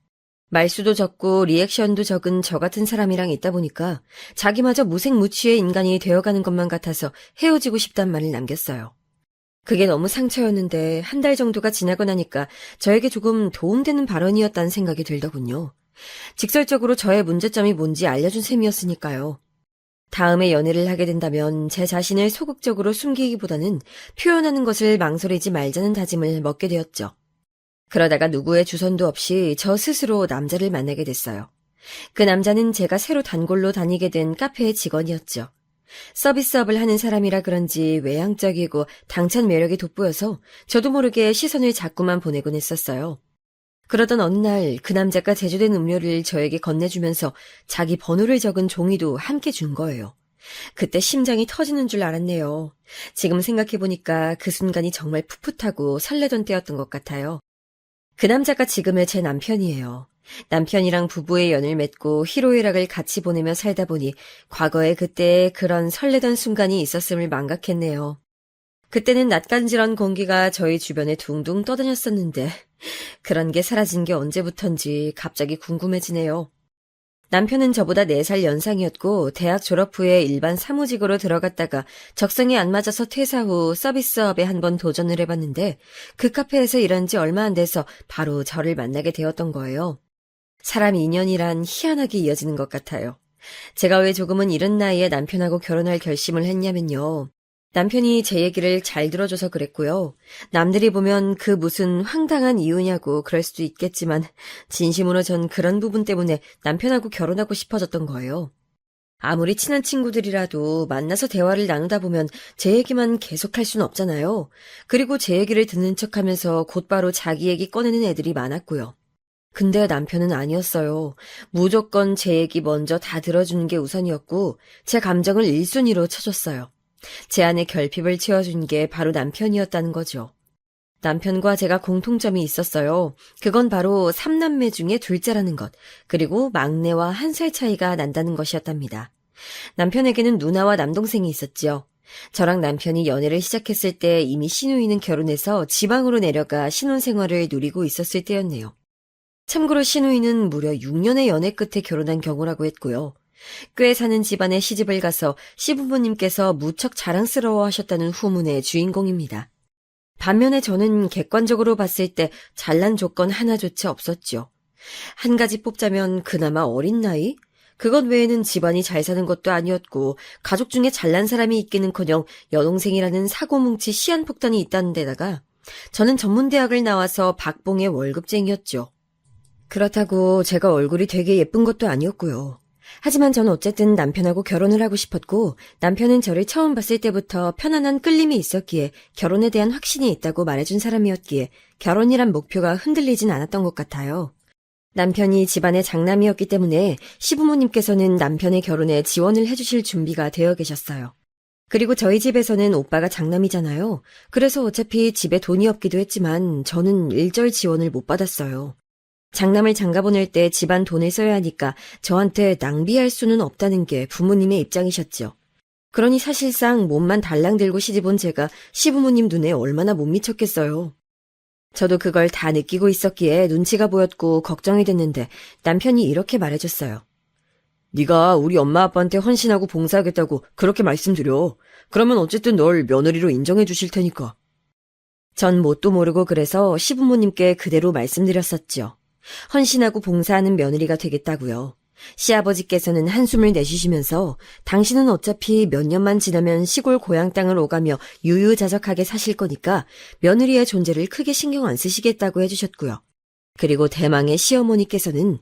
말수도 적고 리액션도 적은 저 같은 사람이랑 있다 보니까 자기마저 무색무취의 인간이 되어가는 것만 같아서 헤어지고 싶단 말을 남겼어요. 그게 너무 상처였는데 한 달 정도가 지나고 나니까 저에게 조금 도움되는 발언이었다는 생각이 들더군요. 직설적으로 저의 문제점이 뭔지 알려준 셈이었으니까요. 다음에 연애를 하게 된다면 제 자신을 소극적으로 숨기기보다는 표현하는 것을 망설이지 말자는 다짐을 먹게 되었죠. 그러다가 누구의 주선도 없이 저 스스로 남자를 만나게 됐어요. 그 남자는 제가 새로 단골로 다니게 된 카페의 직원이었죠. 서비스업을 하는 사람이라 그런지 외향적이고 당찬 매력이 돋보여서 저도 모르게 시선을 자꾸만 보내곤 했었어요. 그러던 어느 날 그 남자가 제조된 음료를 저에게 건네주면서 자기 번호를 적은 종이도 함께 준 거예요. 그때 심장이 터지는 줄 알았네요. 지금 생각해보니까 그 순간이 정말 풋풋하고 설레던 때였던 것 같아요. 그 남자가 지금의 제 남편이에요. 남편이랑 부부의 연을 맺고 희로애락을 같이 보내며 살다 보니 과거에 그때의 그런 설레던 순간이 있었음을 망각했네요. 그때는 낯간지런 공기가 저희 주변에 둥둥 떠다녔었는데 그런 게 사라진 게 언제부턴지 갑자기 궁금해지네요. 남편은 저보다 4살 연상이었고 대학 졸업 후에 일반 사무직으로 들어갔다가 적성이 안 맞아서 퇴사 후 서비스업에 한번 도전을 해봤는데 그 카페에서 일한 지 얼마 안 돼서 바로 저를 만나게 되었던 거예요. 사람 인연이란 희한하게 이어지는 것 같아요. 제가 왜 조금은 이른 나이에 남편하고 결혼할 결심을 했냐면요. 남편이 제 얘기를 잘 들어줘서 그랬고요. 남들이 보면 그 무슨 황당한 이유냐고 그럴 수도 있겠지만 진심으로 전 그런 부분 때문에 남편하고 결혼하고 싶어졌던 거예요. 아무리 친한 친구들이라도 만나서 대화를 나누다 보면 제 얘기만 계속할 수는 없잖아요. 그리고 제 얘기를 듣는 척하면서 곧바로 자기 얘기 꺼내는 애들이 많았고요. 근데 남편은 아니었어요. 무조건 제 얘기 먼저 다 들어주는 게 우선이었고 제 감정을 1순위로 쳐줬어요. 제 안에 결핍을 채워준 게 바로 남편이었다는 거죠. 남편과 제가 공통점이 있었어요. 그건 바로 3남매 중에 둘째라는 것, 그리고 막내와 1살 차이가 난다는 것이었답니다. 남편에게는 누나와 남동생이 있었죠. 저랑 남편이 연애를 시작했을 때 이미 시누이는 결혼해서 지방으로 내려가 신혼생활을 누리고 있었을 때였네요. 참고로 시누이는 무려 6년의 연애 끝에 결혼한 경우라고 했고요. 꽤 사는 집안에 시집을 가서 시부모님께서 무척 자랑스러워 하셨다는 후문의 주인공입니다. 반면에 저는 객관적으로 봤을 때 잘난 조건 하나조차 없었죠. 한 가지 뽑자면 그나마 어린 나이? 그것 외에는 집안이 잘 사는 것도 아니었고 가족 중에 잘난 사람이 있기는커녕 여동생이라는 사고뭉치 시한폭탄이 있다는 데다가 저는 전문대학을 나와서 박봉의 월급쟁이였죠. 그렇다고 제가 얼굴이 되게 예쁜 것도 아니었고요. 하지만 전 어쨌든 남편하고 결혼을 하고 싶었고 남편은 저를 처음 봤을 때부터 편안한 끌림이 있었기에 결혼에 대한 확신이 있다고 말해준 사람이었기에 결혼이란 목표가 흔들리진 않았던 것 같아요. 남편이 집안의 장남이었기 때문에 시부모님께서는 남편의 결혼에 지원을 해주실 준비가 되어 계셨어요. 그리고 저희 집에서는 오빠가 장남이잖아요. 그래서 어차피 집에 돈이 없기도 했지만 저는 일절 지원을 못 받았어요. 장남을 장가보낼 때 집안 돈을 써야 하니까 저한테 낭비할 수는 없다는 게 부모님의 입장이셨죠. 그러니 사실상 몸만 달랑 들고 시집온 제가 시부모님 눈에 얼마나 못 미쳤겠어요. 저도 그걸 다 느끼고 있었기에 눈치가 보였고 걱정이 됐는데 남편이 이렇게 말해줬어요. 네가 우리 엄마 아빠한테 헌신하고 봉사하겠다고 그렇게 말씀드려. 그러면 어쨌든 널 며느리로 인정해 주실 테니까. 전 뭣도 모르고 그래서 시부모님께 그대로 말씀드렸었죠. 헌신하고 봉사하는 며느리가 되겠다고요. 시아버지께서는 한숨을 내쉬시면서 당신은 어차피 몇 년만 지나면 시골 고향 땅을 오가며 유유자적하게 사실 거니까 며느리의 존재를 크게 신경 안 쓰시겠다고 해주셨고요. 그리고 대망의 시어머니께서는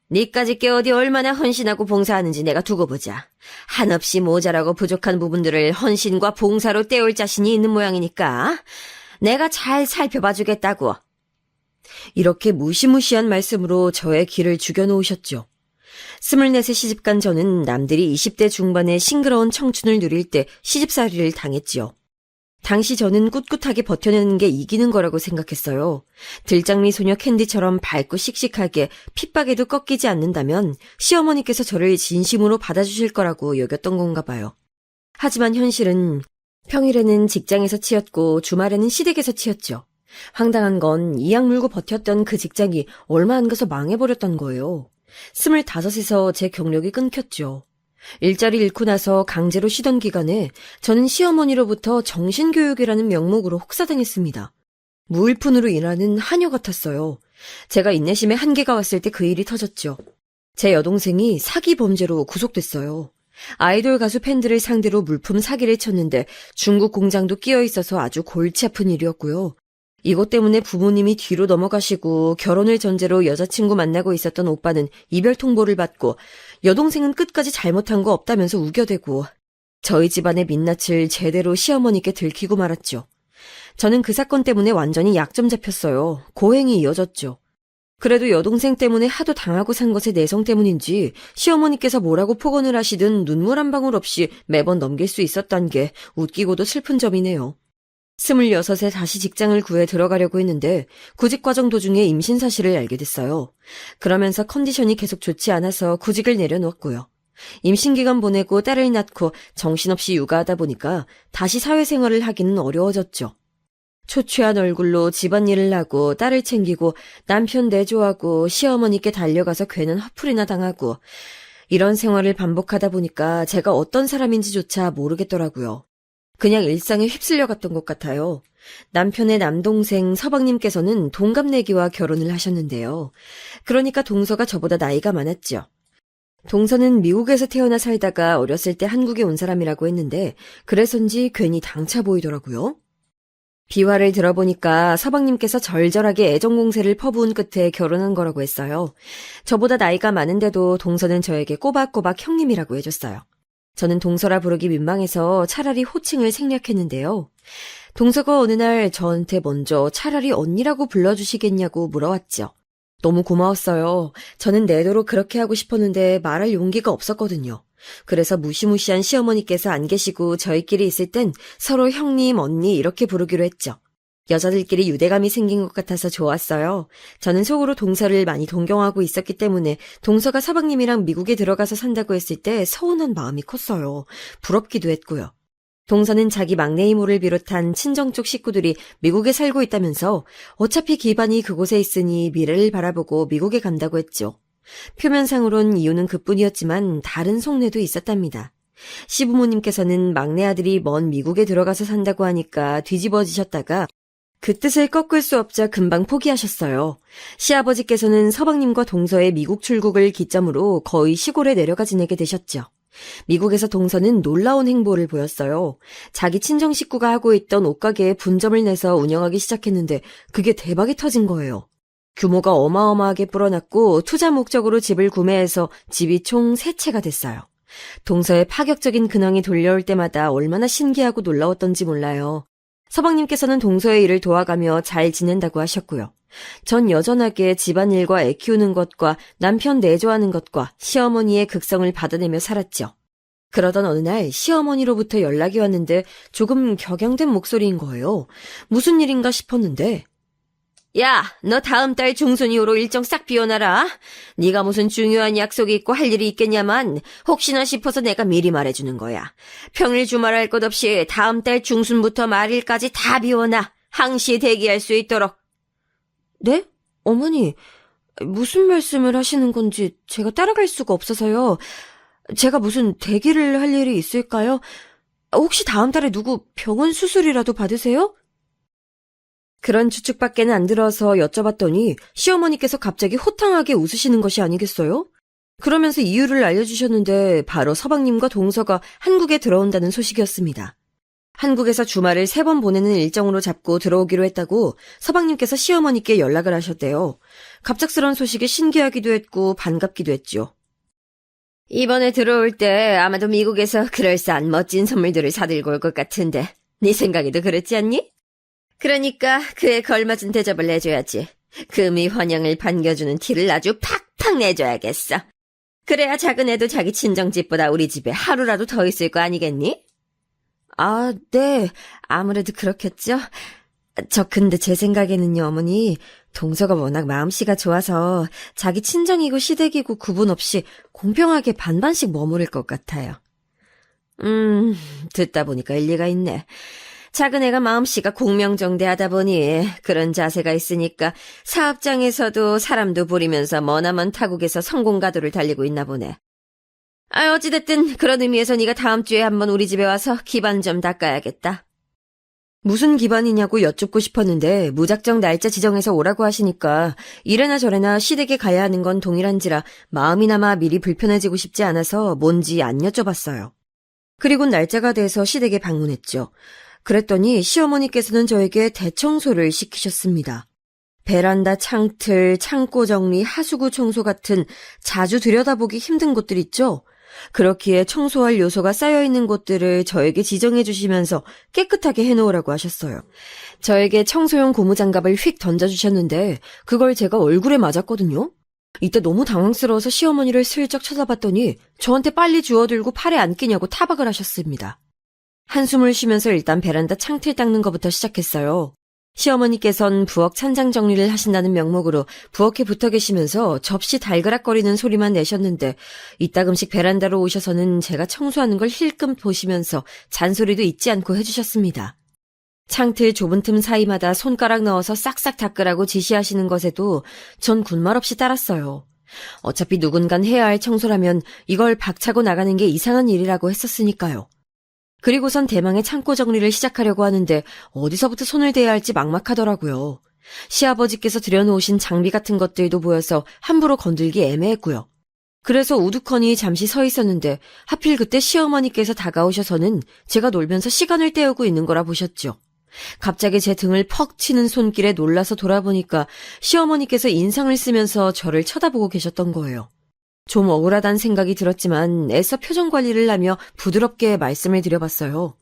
니까짓 게 어디 얼마나 헌신하고 봉사하는지 내가 두고 보자. 한없이 모자라고 부족한 부분들을 헌신과 봉사로 때울 자신이 있는 모양이니까 내가 잘 살펴봐 주겠다고. 이렇게 무시무시한 말씀으로 저의 길을 죽여놓으셨죠. 24세 시집간 저는 남들이 20대 중반의 싱그러운 청춘을 누릴 때 시집살이를 당했지요. 당시 저는 꿋꿋하게 버텨내는 게 이기는 거라고 생각했어요. 들장미 소녀 캔디처럼 밝고 씩씩하게 핏박에도 꺾이지 않는다면 시어머니께서 저를 진심으로 받아주실 거라고 여겼던 건가 봐요. 하지만 현실은 평일에는 직장에서 치였고 주말에는 시댁에서 치였죠. 황당한 건 이악 물고 버텼던 그 직장이 얼마 안 가서 망해버렸던 거예요. 25에서 제 경력이 끊겼죠. 일자리 잃고 나서 강제로 쉬던 기간에 저는 시어머니로부터 정신교육이라는 명목으로 혹사당했습니다. 무일푼으로 일하는 하녀 같았어요. 제가 인내심에 한계가 왔을 때 그 일이 터졌죠. 제 여동생이 사기 범죄로 구속됐어요. 아이돌 가수 팬들을 상대로 물품 사기를 쳤는데 중국 공장도 끼어 있어서 아주 골치 아픈 일이었고요. 이것 때문에 부모님이 뒤로 넘어가시고 결혼을 전제로 여자친구 만나고 있었던 오빠는 이별 통보를 받고 여동생은 끝까지 잘못한 거 없다면서 우겨대고 저희 집안의 민낯을 제대로 시어머니께 들키고 말았죠. 저는 그 사건 때문에 완전히 약점 잡혔어요. 고행이 이어졌죠. 그래도 여동생 때문에 하도 당하고 산 것의 내성 때문인지 시어머니께서 뭐라고 폭언을 하시든 눈물 한 방울 없이 매번 넘길 수 있었단 게 웃기고도 슬픈 점이네요. 26에 다시 직장을 구해 들어가려고 했는데 구직 과정 도중에 임신 사실을 알게 됐어요. 그러면서 컨디션이 계속 좋지 않아서 구직을 내려놓았고요. 임신 기간 보내고 딸을 낳고 정신없이 육아하다 보니까 다시 사회생활을 하기는 어려워졌죠. 초췌한 얼굴로 집안일을 하고 딸을 챙기고 남편 내조하고 시어머니께 달려가서 괜한 화풀이나 당하고 이런 생활을 반복하다 보니까 제가 어떤 사람인지조차 모르겠더라고요. 그냥 일상에 휩쓸려갔던 것 같아요. 남편의 남동생 서방님께서는 동갑내기와 결혼을 하셨는데요. 그러니까 동서가 저보다 나이가 많았죠. 동서는 미국에서 태어나 살다가 어렸을 때 한국에 온 사람이라고 했는데 그래서인지 괜히 당차 보이더라고요. 비화를 들어보니까 서방님께서 절절하게 애정공세를 퍼부은 끝에 결혼한 거라고 했어요. 저보다 나이가 많은데도 동서는 저에게 꼬박꼬박 형님이라고 해줬어요. 저는 동서라 부르기 민망해서 차라리 호칭을 생략했는데요. 동서가 어느 날 저한테 먼저 차라리 언니라고 불러주시겠냐고 물어왔죠. 너무 고마웠어요. 저는 내도록 그렇게 하고 싶었는데 말할 용기가 없었거든요. 그래서 무시무시한 시어머니께서 안 계시고 저희끼리 있을 땐 서로 형님, 언니 이렇게 부르기로 했죠. 여자들끼리 유대감이 생긴 것 같아서 좋았어요. 저는 속으로 동서를 많이 동경하고 있었기 때문에 동서가 서방님이랑 미국에 들어가서 산다고 했을 때 서운한 마음이 컸어요. 부럽기도 했고요. 동서는 자기 막내 이모를 비롯한 친정 쪽 식구들이 미국에 살고 있다면서 어차피 기반이 그곳에 있으니 미래를 바라보고 미국에 간다고 했죠. 표면상으론 이유는 그뿐이었지만 다른 속내도 있었답니다. 시부모님께서는 막내 아들이 먼 미국에 들어가서 산다고 하니까 뒤집어지셨다가 그 뜻을 꺾을 수 없자 금방 포기하셨어요. 시아버지께서는 서방님과 동서의 미국 출국을 기점으로 거의 시골에 내려가 지내게 되셨죠. 미국에서 동서는 놀라운 행보를 보였어요. 자기 친정 식구가 하고 있던 옷가게에 분점을 내서 운영하기 시작했는데 그게 대박이 터진 거예요. 규모가 어마어마하게 불어났고 투자 목적으로 집을 구매해서 집이 총 3채가 됐어요. 동서의 파격적인 근황이 돌려올 때마다 얼마나 신기하고 놀라웠던지 몰라요. 서방님께서는 동서의 일을 도와가며 잘 지낸다고 하셨고요. 전 여전하게 집안일과 애 키우는 것과 남편 내조하는 것과 시어머니의 극성을 받아내며 살았죠. 그러던 어느 날 시어머니로부터 연락이 왔는데 조금 격양된 목소리인 거예요. 무슨 일인가 싶었는데 야, 너 다음 달 중순 이후로 일정 싹 비워놔라. 네가 무슨 중요한 약속이 있고 할 일이 있겠냐만 혹시나 싶어서 내가 미리 말해주는 거야. 평일 주말 할 것 없이 다음 달 중순부터 말일까지 다 비워놔. 항시 대기할 수 있도록. 네? 어머니, 무슨 말씀을 하시는 건지 제가 따라갈 수가 없어서요. 제가 무슨 대기를 할 일이 있을까요? 혹시 다음 달에 누구 병원 수술이라도 받으세요? 그런 추측밖에는 안 들어서 여쭤봤더니 시어머니께서 갑자기 호탕하게 웃으시는 것이 아니겠어요? 그러면서 이유를 알려주셨는데 바로 서방님과 동서가 한국에 들어온다는 소식이었습니다. 한국에서 주말을 3번 보내는 일정으로 잡고 들어오기로 했다고 서방님께서 시어머니께 연락을 하셨대요. 갑작스런 소식에 신기하기도 했고 반갑기도 했죠. 이번에 들어올 때 아마도 미국에서 그럴싸한 멋진 선물들을 사들고 올 것 같은데 네 생각에도 그렇지 않니? 그러니까 그에 걸맞은 대접을 내줘야지. 금이 환영을 반겨주는 티를 아주 팍팍 내줘야겠어. 그래야 작은 애도 자기 친정집보다 우리 집에 하루라도 더 있을 거 아니겠니? 아, 네. 아무래도 그렇겠죠. 저 근데 제 생각에는요, 어머니. 동서가 워낙 마음씨가 좋아서 자기 친정이고 시댁이고 구분 없이 공평하게 반반씩 머무를 것 같아요. 듣다 보니까 일리가 있네. 작은 애가 마음씨가 공명정대하다 보니 그런 자세가 있으니까 사업장에서도 사람도 부리면서 머나먼 타국에서 성공가도를 달리고 있나 보네. 어찌됐든 그런 의미에서 네가 다음 주에 한번 우리 집에 와서 기반 좀 닦아야겠다. 무슨 기반이냐고 여쭙고 싶었는데 무작정 날짜 지정해서 오라고 하시니까 이래나 저래나 시댁에 가야 하는 건 동일한지라 마음이나마 미리 불편해지고 싶지 않아서 뭔지 안 여쭤봤어요. 그리고 날짜가 돼서 시댁에 방문했죠. 그랬더니 시어머니께서는 저에게 대청소를 시키셨습니다. 베란다 창틀, 창고 정리, 하수구 청소 같은 자주 들여다보기 힘든 곳들 있죠? 그렇기에 청소할 요소가 쌓여있는 곳들을 저에게 지정해 주시면서 깨끗하게 해놓으라고 하셨어요. 저에게 청소용 고무장갑을 휙 던져주셨는데 그걸 제가 얼굴에 맞았거든요. 이때 너무 당황스러워서 시어머니를 슬쩍 쳐다봤더니 저한테 빨리 주워들고 팔에 안 끼냐고 타박을 하셨습니다. 한숨을 쉬면서 일단 베란다 창틀 닦는 것부터 시작했어요. 시어머니께선 부엌 찬장 정리를 하신다는 명목으로 부엌에 붙어 계시면서 접시 달그락거리는 소리만 내셨는데 이따금씩 베란다로 오셔서는 제가 청소하는 걸 힐끔 보시면서 잔소리도 잊지 않고 해주셨습니다. 창틀 좁은 틈 사이마다 손가락 넣어서 싹싹 닦으라고 지시하시는 것에도 전 군말 없이 따랐어요. 어차피 누군간 해야 할 청소라면 이걸 박차고 나가는 게 이상한 일이라고 했었으니까요. 그리고선 대망의 창고 정리를 시작하려고 하는데 어디서부터 손을 대야 할지 막막하더라고요. 시아버지께서 들여놓으신 장비 같은 것들도 보여서 함부로 건들기 애매했고요. 그래서 우두커니 잠시 서 있었는데 하필 그때 시어머니께서 다가오셔서는 제가 놀면서 시간을 때우고 있는 거라 보셨죠. 갑자기 제 등을 퍽 치는 손길에 놀라서 돌아보니까 시어머니께서 인상을 쓰면서 저를 쳐다보고 계셨던 거예요. 좀 억울하다는 생각이 들었지만 애써 표정 관리를 하며 부드럽게 말씀을 드려봤어요.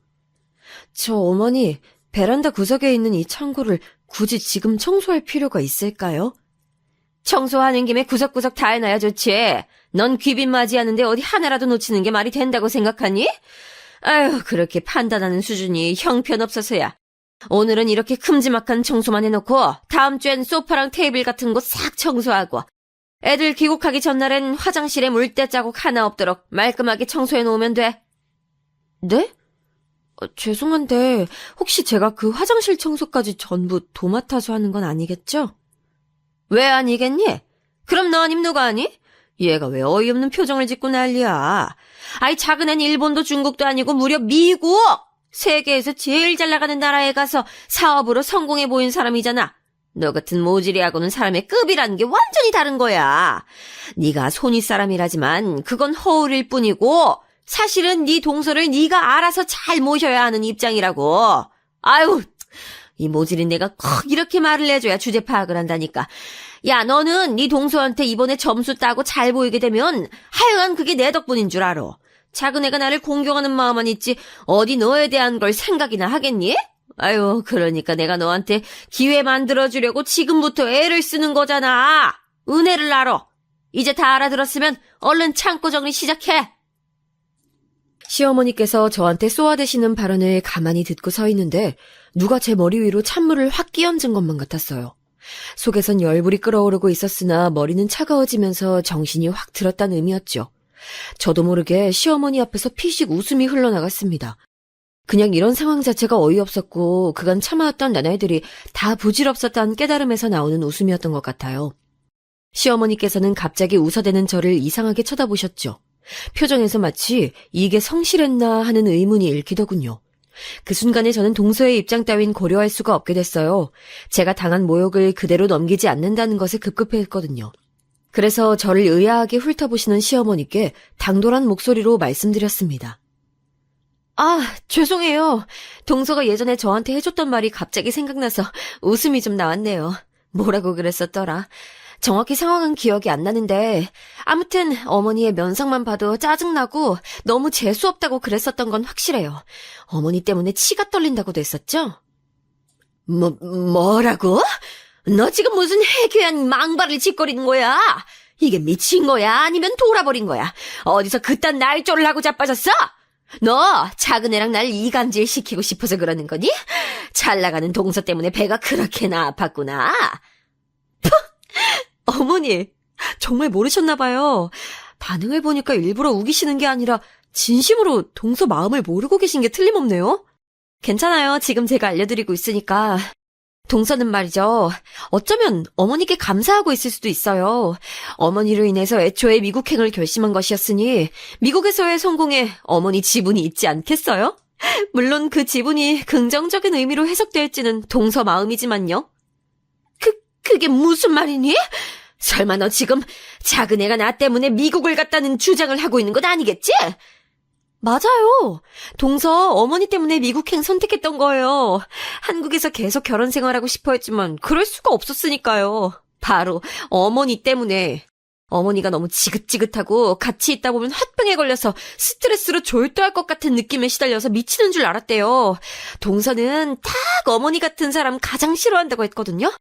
저 어머니, 베란다 구석에 있는 이 창고를 굳이 지금 청소할 필요가 있을까요? 청소하는 김에 구석구석 다 해놔야 좋지. 넌 귀빈 맞이하는데 어디 하나라도 놓치는 게 말이 된다고 생각하니? 아유, 그렇게 판단하는 수준이 형편없어서야. 오늘은 이렇게 큼지막한 청소만 해놓고 다음 주엔 소파랑 테이블 같은 곳 싹 청소하고 애들 귀국하기 전날엔 화장실에 물때 자국 하나 없도록 말끔하게 청소해 놓으면 돼. 네? 죄송한데 혹시 제가 그 화장실 청소까지 전부 도맡아서 하는 건 아니겠죠? 왜 아니겠니? 그럼 너 아님 누가 아니? 얘가 왜 어이없는 표정을 짓고 난리야. 아이 작은 애는 일본도 중국도 아니고 무려 미국! 세계에서 제일 잘 나가는 나라에 가서 사업으로 성공해 보인 사람이잖아. 너 같은 모질이하고는 사람의 급이라는 게 완전히 다른 거야. 네가 손윗 사람이라지만 그건 허울일 뿐이고 사실은 네 동서를 네가 알아서 잘 모셔야 하는 입장이라고. 아유, 이 모질인 내가 꼭 이렇게 말을 해줘야 주제 파악을 한다니까. 야, 너는 네 동서한테 이번에 점수 따고 잘 보이게 되면 하여간 그게 내 덕분인 줄 알아. 작은 애가 나를 공경하는 마음만 있지 어디 너에 대한 걸 생각이나 하겠니? 아유, 그러니까 내가 너한테 기회 만들어주려고 지금부터 애를 쓰는 거잖아. 은혜를 알아. 이제 다 알아들었으면 얼른 창고 정리 시작해. 시어머니께서 저한테 쏘아대시는 발언을 가만히 듣고 서 있는데 누가 제 머리 위로 찬물을 확 끼얹은 것만 같았어요. 속에선 열불이 끓어오르고 있었으나 머리는 차가워지면서 정신이 확 들었다는 의미였죠. 저도 모르게 시어머니 앞에서 피식 웃음이 흘러나갔습니다. 그냥 이런 상황 자체가 어이없었고 그간 참아왔던 나날들이 다 부질없었다는 깨달음에서 나오는 웃음이었던 것 같아요. 시어머니께서는 갑자기 웃어대는 저를 이상하게 쳐다보셨죠. 표정에서 마치 이게 성실했나 하는 의문이 읽히더군요. 그 순간에 저는 동서의 입장 따윈 고려할 수가 없게 됐어요. 제가 당한 모욕을 그대로 넘기지 않는다는 것에 급급했거든요. 그래서 저를 의아하게 훑어보시는 시어머니께 당돌한 목소리로 말씀드렸습니다. 아, 죄송해요. 동서가 예전에 저한테 해줬던 말이 갑자기 생각나서 웃음이 좀 나왔네요. 뭐라고 그랬었더라. 정확히 상황은 기억이 안 나는데 아무튼 어머니의 면상만 봐도 짜증나고 너무 재수없다고 그랬었던 건 확실해요. 어머니 때문에 치가 떨린다고도 했었죠? 뭐라고? 너 지금 무슨 해괴한 망발을 짓거리는 거야? 이게 미친 거야? 아니면 돌아버린 거야? 어디서 그딴 날조를 하고 자빠졌어? 너 작은 애랑 날 이간질 시키고 싶어서 그러는 거니? 잘 나가는 동서 때문에 배가 그렇게나 아팠구나. 푸! 어머니, 정말 모르셨나 봐요. 반응을 보니까 일부러 우기시는 게 아니라 진심으로 동서 마음을 모르고 계신 게 틀림없네요. 괜찮아요. 지금 제가 알려드리고 있으니까. 동서는 말이죠. 어쩌면 어머니께 감사하고 있을 수도 있어요. 어머니로 인해서 애초에 미국행을 결심한 것이었으니 미국에서의 성공에 어머니 지분이 있지 않겠어요? 물론 그 지분이 긍정적인 의미로 해석될지는 동서 마음이지만요. 그게 무슨 말이니? 설마 너 지금 작은 애가 나 때문에 미국을 갔다는 주장을 하고 있는 건 아니겠지? 맞아요. 동서 어머니 때문에 미국행 선택했던 거예요. 한국에서 계속 결혼 생활하고 싶어 했지만 그럴 수가 없었으니까요. 바로 어머니 때문에. 어머니가 너무 지긋지긋하고 같이 있다 보면 화병에 걸려서 스트레스로 졸도할 것 같은 느낌에 시달려서 미치는 줄 알았대요. 동서는 딱 어머니 같은 사람 가장 싫어한다고 했거든요.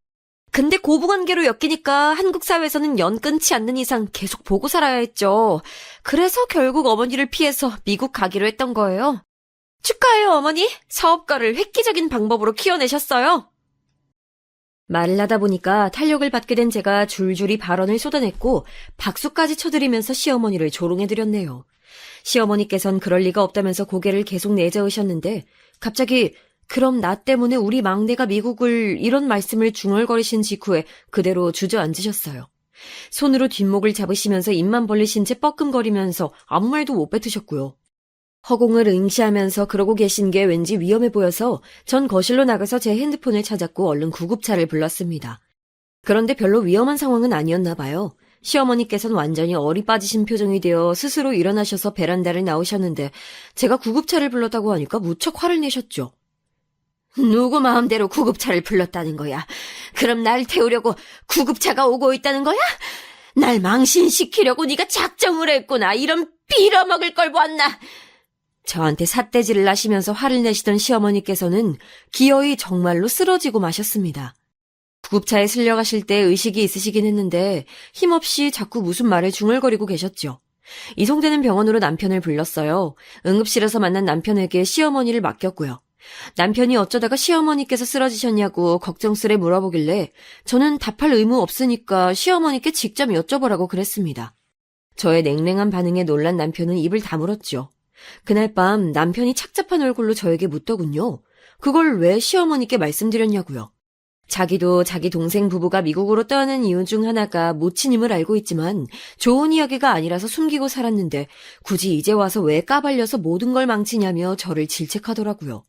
근데 고부관계로 엮이니까 한국 사회에서는 연 끊지 않는 이상 계속 보고 살아야 했죠. 그래서 결국 어머니를 피해서 미국 가기로 했던 거예요. 축하해요, 어머니. 사업가를 획기적인 방법으로 키워내셨어요. 말을 하다 보니까 탄력을 받게 된 제가 줄줄이 발언을 쏟아냈고 박수까지 쳐드리면서 시어머니를 조롱해드렸네요. 시어머니께선 그럴 리가 없다면서 고개를 계속 내저으셨는데 갑자기 그럼 나 때문에 우리 막내가 미국을 이런 말씀을 중얼거리신 직후에 그대로 주저앉으셨어요. 손으로 뒷목을 잡으시면서 입만 벌리신 채 뻐끔거리면서 아무 말도 못 뱉으셨고요. 허공을 응시하면서 그러고 계신 게 왠지 위험해 보여서 전 거실로 나가서 제 핸드폰을 찾았고 얼른 구급차를 불렀습니다. 그런데 별로 위험한 상황은 아니었나 봐요. 시어머니께서는 완전히 얼이 빠지신 표정이 되어 스스로 일어나셔서 베란다를 나오셨는데 제가 구급차를 불렀다고 하니까 무척 화를 내셨죠. 누구 마음대로 구급차를 불렀다는 거야? 그럼 날 태우려고 구급차가 오고 있다는 거야? 날 망신시키려고 네가 작정을 했구나. 이런 빌어먹을 걸 보았나? 저한테 삿대질을 하시면서 화를 내시던 시어머니께서는 기어이 정말로 쓰러지고 마셨습니다. 구급차에 실려가실 때 의식이 있으시긴 했는데 힘없이 자꾸 무슨 말을 중얼거리고 계셨죠. 이송되는 병원으로 남편을 불렀어요. 응급실에서 만난 남편에게 시어머니를 맡겼고요. 남편이 어쩌다가 시어머니께서 쓰러지셨냐고 걱정스레 물어보길래 저는 답할 의무 없으니까 시어머니께 직접 여쭤보라고 그랬습니다. 저의 냉랭한 반응에 놀란 남편은 입을 다물었죠. 그날 밤 남편이 착잡한 얼굴로 저에게 묻더군요. 그걸 왜 시어머니께 말씀드렸냐고요. 자기도 자기 동생 부부가 미국으로 떠나는 이유 중 하나가 모친임을 알고 있지만 좋은 이야기가 아니라서 숨기고 살았는데 굳이 이제 와서 왜 까발려서 모든 걸 망치냐며 저를 질책하더라고요.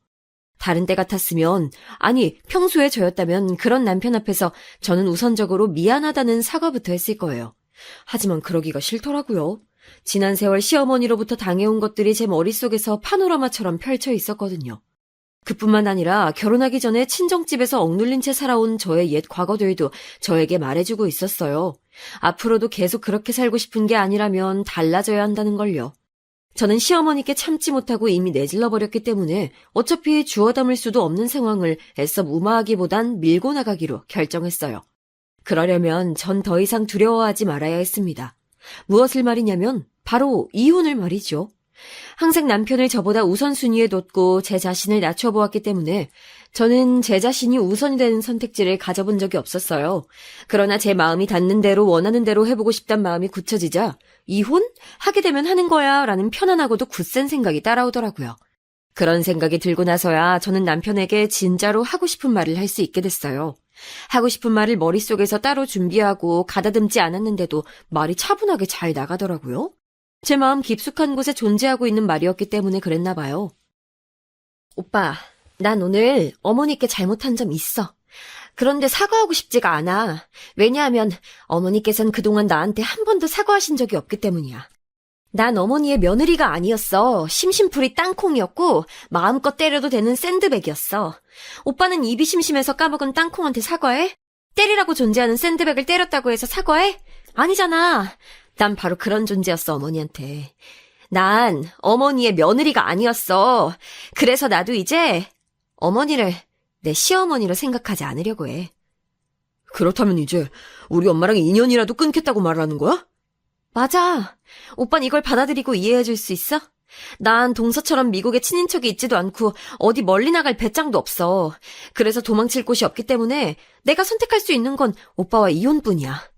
다른 때 같았으면, 아니 평소에 저였다면 그런 남편 앞에서 저는 우선적으로 미안하다는 사과부터 했을 거예요. 하지만 그러기가 싫더라고요. 지난 세월 시어머니로부터 당해온 것들이 제 머릿속에서 파노라마처럼 펼쳐 있었거든요. 그뿐만 아니라 결혼하기 전에 친정집에서 억눌린 채 살아온 저의 옛 과거들도 저에게 말해주고 있었어요. 앞으로도 계속 그렇게 살고 싶은 게 아니라면 달라져야 한다는 걸요. 저는 시어머니께 참지 못하고 이미 내질러버렸기 때문에 어차피 주워 담을 수도 없는 상황을 애써 무마하기보단 밀고 나가기로 결정했어요. 그러려면 전 더 이상 두려워하지 말아야 했습니다. 무엇을 말이냐면 바로 이혼을 말이죠. 항상 남편을 저보다 우선순위에 뒀고 제 자신을 낮춰보았기 때문에 저는 제 자신이 우선이 되는 선택지를 가져본 적이 없었어요. 그러나 제 마음이 닿는 대로 원하는 대로 해보고 싶단 마음이 굳혀지자 이혼? 하게 되면 하는 거야 라는 편안하고도 굳센 생각이 따라오더라고요. 그런 생각이 들고 나서야 저는 남편에게 진짜로 하고 싶은 말을 할 수 있게 됐어요. 하고 싶은 말을 머릿속에서 따로 준비하고 가다듬지 않았는데도 말이 차분하게 잘 나가더라고요. 제 마음 깊숙한 곳에 존재하고 있는 말이었기 때문에 그랬나 봐요. 오빠, 난 오늘 어머니께 잘못한 점 있어. 그런데 사과하고 싶지가 않아. 왜냐하면 어머니께서는 그동안 나한테 한 번도 사과하신 적이 없기 때문이야. 난 어머니의 며느리가 아니었어. 심심풀이 땅콩이었고 마음껏 때려도 되는 샌드백이었어. 오빠는 입이 심심해서 까먹은 땅콩한테 사과해? 때리라고 존재하는 샌드백을 때렸다고 해서 사과해? 아니잖아. 난 바로 그런 존재였어, 어머니한테. 난 어머니의 며느리가 아니었어. 그래서 나도 이제 어머니를 내 시어머니로 생각하지 않으려고 해. 그렇다면 이제 우리 엄마랑 인연이라도 끊겠다고 말하는 거야? 맞아. 오빤 이걸 받아들이고 이해해줄 수 있어? 난 동서처럼 미국에 친인척이 있지도 않고 어디 멀리 나갈 배짱도 없어. 그래서 도망칠 곳이 없기 때문에 내가 선택할 수 있는 건 오빠와 이혼뿐이야.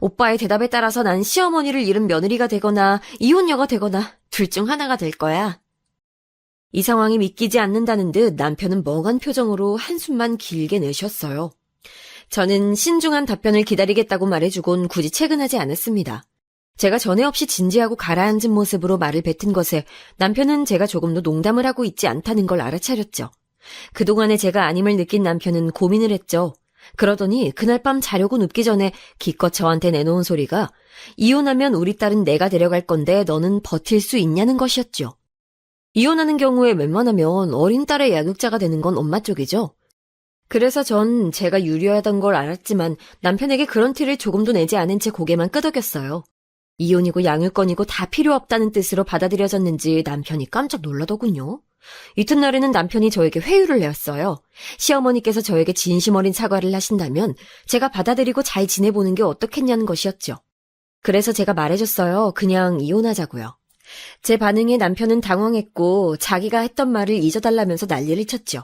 오빠의 대답에 따라서 난 시어머니를 잃은 며느리가 되거나 이혼녀가 되거나 둘 중 하나가 될 거야. 이 상황이 믿기지 않는다는 듯 남편은 멍한 표정으로 한숨만 길게 내쉬었어요. 저는 신중한 답변을 기다리겠다고 말해주곤 굳이 채근하지 않았습니다. 제가 전에 없이 진지하고 가라앉은 모습으로 말을 뱉은 것에 남편은 제가 조금도 농담을 하고 있지 않다는 걸 알아차렸죠. 그동안에 제가 아님을 느낀 남편은 고민을 했죠. 그러더니 그날 밤 자려고 눕기 전에 기껏 저한테 내놓은 소리가 이혼하면 우리 딸은 내가 데려갈 건데 너는 버틸 수 있냐는 것이었죠. 이혼하는 경우에 웬만하면 어린 딸의 양육자가 되는 건 엄마 쪽이죠. 그래서 전 제가 유리하던 걸 알았지만 남편에게 그런 티를 조금도 내지 않은 채 고개만 끄덕였어요. 이혼이고 양육권이고 다 필요 없다는 뜻으로 받아들여졌는지 남편이 깜짝 놀라더군요. 이튿날에는 남편이 저에게 회유를 내었어요. 시어머니께서 저에게 진심 어린 사과를 하신다면 제가 받아들이고 잘 지내보는 게 어떻겠냐는 것이었죠. 그래서 제가 말해줬어요. 그냥 이혼하자고요. 제 반응에 남편은 당황했고 자기가 했던 말을 잊어달라면서 난리를 쳤죠.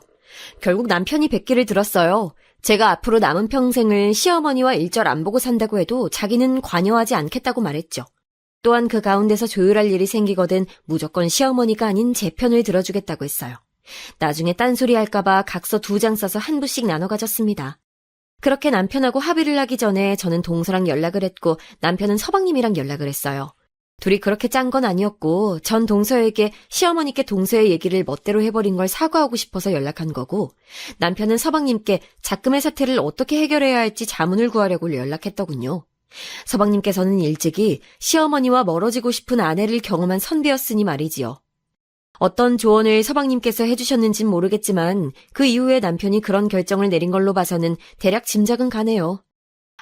결국 남편이 뱉기를 들었어요. 제가 앞으로 남은 평생을 시어머니와 일절 안 보고 산다고 해도 자기는 관여하지 않겠다고 말했죠. 또한 그 가운데서 조율할 일이 생기거든 무조건 시어머니가 아닌 제 편을 들어주겠다고 했어요. 나중에 딴소리 할까봐 각서 2장 써서 한 부씩 나눠 가졌습니다. 그렇게 남편하고 합의를 하기 전에 저는 동서랑 연락을 했고 남편은 서방님이랑 연락을 했어요. 둘이 그렇게 짠 건 아니었고 전 동서에게 시어머니께 동서의 얘기를 멋대로 해버린 걸 사과하고 싶어서 연락한 거고 남편은 서방님께 작금의 사태를 어떻게 해결해야 할지 자문을 구하려고 연락했더군요. 서방님께서는 일찍이 시어머니와 멀어지고 싶은 아내를 경험한 선배였으니 말이지요. 어떤 조언을 서방님께서 해주셨는진 모르겠지만 그 이후에 남편이 그런 결정을 내린 걸로 봐서는 대략 짐작은 가네요.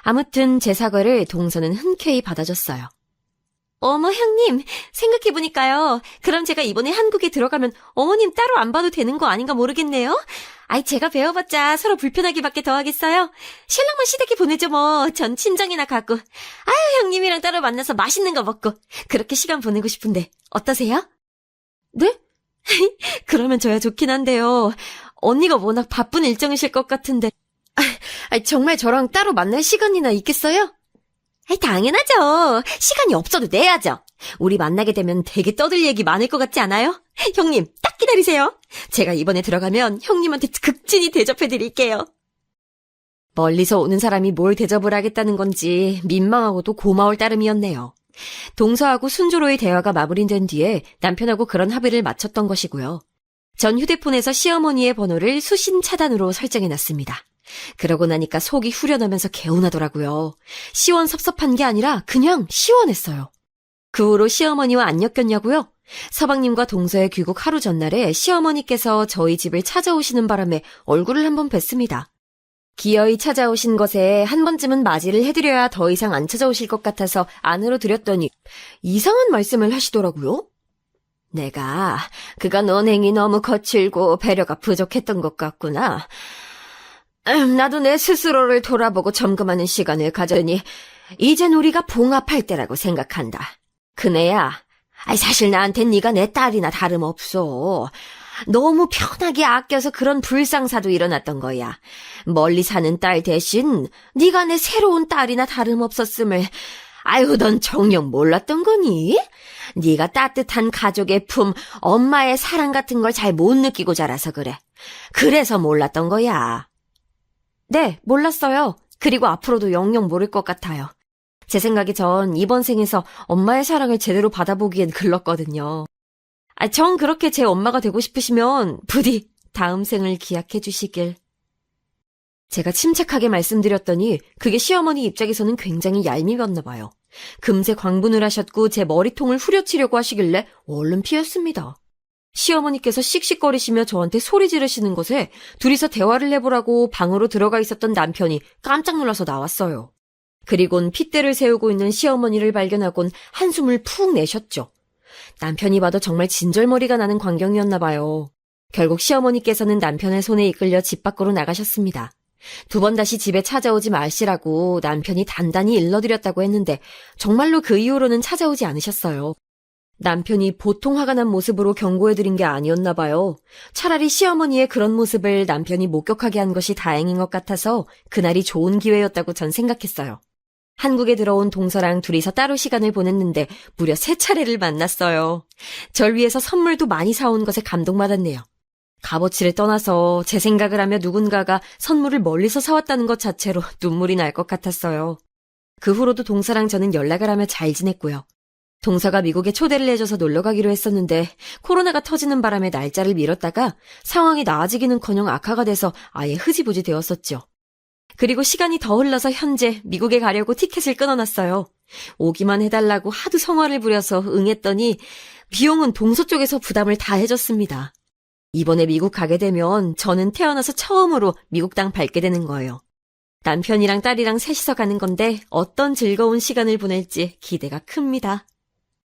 아무튼 제 사과를 동서는 흔쾌히 받아줬어요. 어머 형님, 생각해보니까요. 그럼 제가 이번에 한국에 들어가면 어머님 따로 안 봐도 되는 거 아닌가 모르겠네요. 아이 제가 배워봤자 서로 불편하기밖에 더 하겠어요. 신랑만 시댁에 보내죠 뭐. 전 친정이나 가고. 아유 형님이랑 따로 만나서 맛있는 거 먹고 그렇게 시간 보내고 싶은데 어떠세요? 네? 그러면 저야 좋긴 한데요. 언니가 워낙 바쁜 일정이실 것 같은데. 정말 저랑 따로 만날 시간이나 있겠어요? 당연하죠. 시간이 없어도 내야죠. 우리 만나게 되면 되게 떠들 얘기 많을 것 같지 않아요? 형님, 딱 기다리세요. 제가 이번에 들어가면 형님한테 극진히 대접해드릴게요. 멀리서 오는 사람이 뭘 대접을 하겠다는 건지 민망하고도 고마울 따름이었네요. 동서하고 순조로이 대화가 마무리된 뒤에 남편하고 그런 합의를 마쳤던 것이고요. 전 휴대폰에서 시어머니의 번호를 수신 차단으로 설정해놨습니다. 그러고 나니까 속이 후련하면서 개운하더라고요. 시원섭섭한 게 아니라 그냥 시원했어요. 그 후로 시어머니와 안 엮였냐고요? 서방님과 동서의 귀국 하루 전날에 시어머니께서 저희 집을 찾아오시는 바람에 얼굴을 한번 뵀습니다. 기어이 찾아오신 것에 한 번쯤은 맞이를 해드려야 더 이상 안 찾아오실 것 같아서 안으로 들였더니 이상한 말씀을 하시더라고요. 내가 그간 언행이 너무 거칠고 배려가 부족했던 것 같구나. 나도 내 스스로를 돌아보고 점검하는 시간을 가졌니 이젠 우리가 봉합할 때라고 생각한다. 그네야, 사실 나한텐 네가 내 딸이나 다름없어. 너무 편하게 아껴서 그런 불상사도 일어났던 거야. 멀리 사는 딸 대신 네가 내 새로운 딸이나 다름없었음을 넌 정녕 몰랐던 거니? 네가 따뜻한 가족의 품, 엄마의 사랑 같은 걸 잘 못 느끼고 자라서 그래. 그래서 몰랐던 거야. 네, 몰랐어요. 그리고 앞으로도 영영 모를 것 같아요. 제 생각에 전 이번 생에서 엄마의 사랑을 제대로 받아보기엔 글렀거든요. 전 그렇게 제 엄마가 되고 싶으시면 부디 다음 생을 기약해 주시길. 제가 침착하게 말씀드렸더니 그게 시어머니 입장에서는 굉장히 얄미웠나 봐요. 금세 광분을 하셨고 제 머리통을 후려치려고 하시길래 얼른 피했습니다. 시어머니께서 씩씩거리시며 저한테 소리 지르시는 것에 둘이서 대화를 해보라고 방으로 들어가 있었던 남편이 깜짝 놀라서 나왔어요. 그리곤 핏대를 세우고 있는 시어머니를 발견하곤 한숨을 푹 내셨죠. 남편이 봐도 정말 진절머리가 나는 광경이었나 봐요. 결국 시어머니께서는 남편의 손에 이끌려 집 밖으로 나가셨습니다. 2번 다시 집에 찾아오지 마시라고 남편이 단단히 일러드렸다고 했는데 정말로 그 이후로는 찾아오지 않으셨어요. 남편이 보통 화가 난 모습으로 경고해드린 게 아니었나 봐요. 차라리 시어머니의 그런 모습을 남편이 목격하게 한 것이 다행인 것 같아서 그날이 좋은 기회였다고 전 생각했어요. 한국에 들어온 동서랑 둘이서 따로 시간을 보냈는데 무려 3차례를 만났어요. 절 위해서 선물도 많이 사온 것에 감동받았네요. 값어치를 떠나서 제 생각을 하며 누군가가 선물을 멀리서 사왔다는 것 자체로 눈물이 날 것 같았어요. 그 후로도 동서랑 저는 연락을 하며 잘 지냈고요. 동서가 미국에 초대를 해줘서 놀러 가기로 했었는데 코로나가 터지는 바람에 날짜를 미뤘다가 상황이 나아지기는커녕 악화가 돼서 아예 흐지부지 되었었죠. 그리고 시간이 더 흘러서 현재 미국에 가려고 티켓을 끊어놨어요. 오기만 해달라고 하도 성화를 부려서 응했더니 비용은 동서 쪽에서 부담을 다 해줬습니다. 이번에 미국 가게 되면 저는 태어나서 처음으로 미국 땅 밟게 되는 거예요. 남편이랑 딸이랑 셋이서 가는 건데 어떤 즐거운 시간을 보낼지 기대가 큽니다.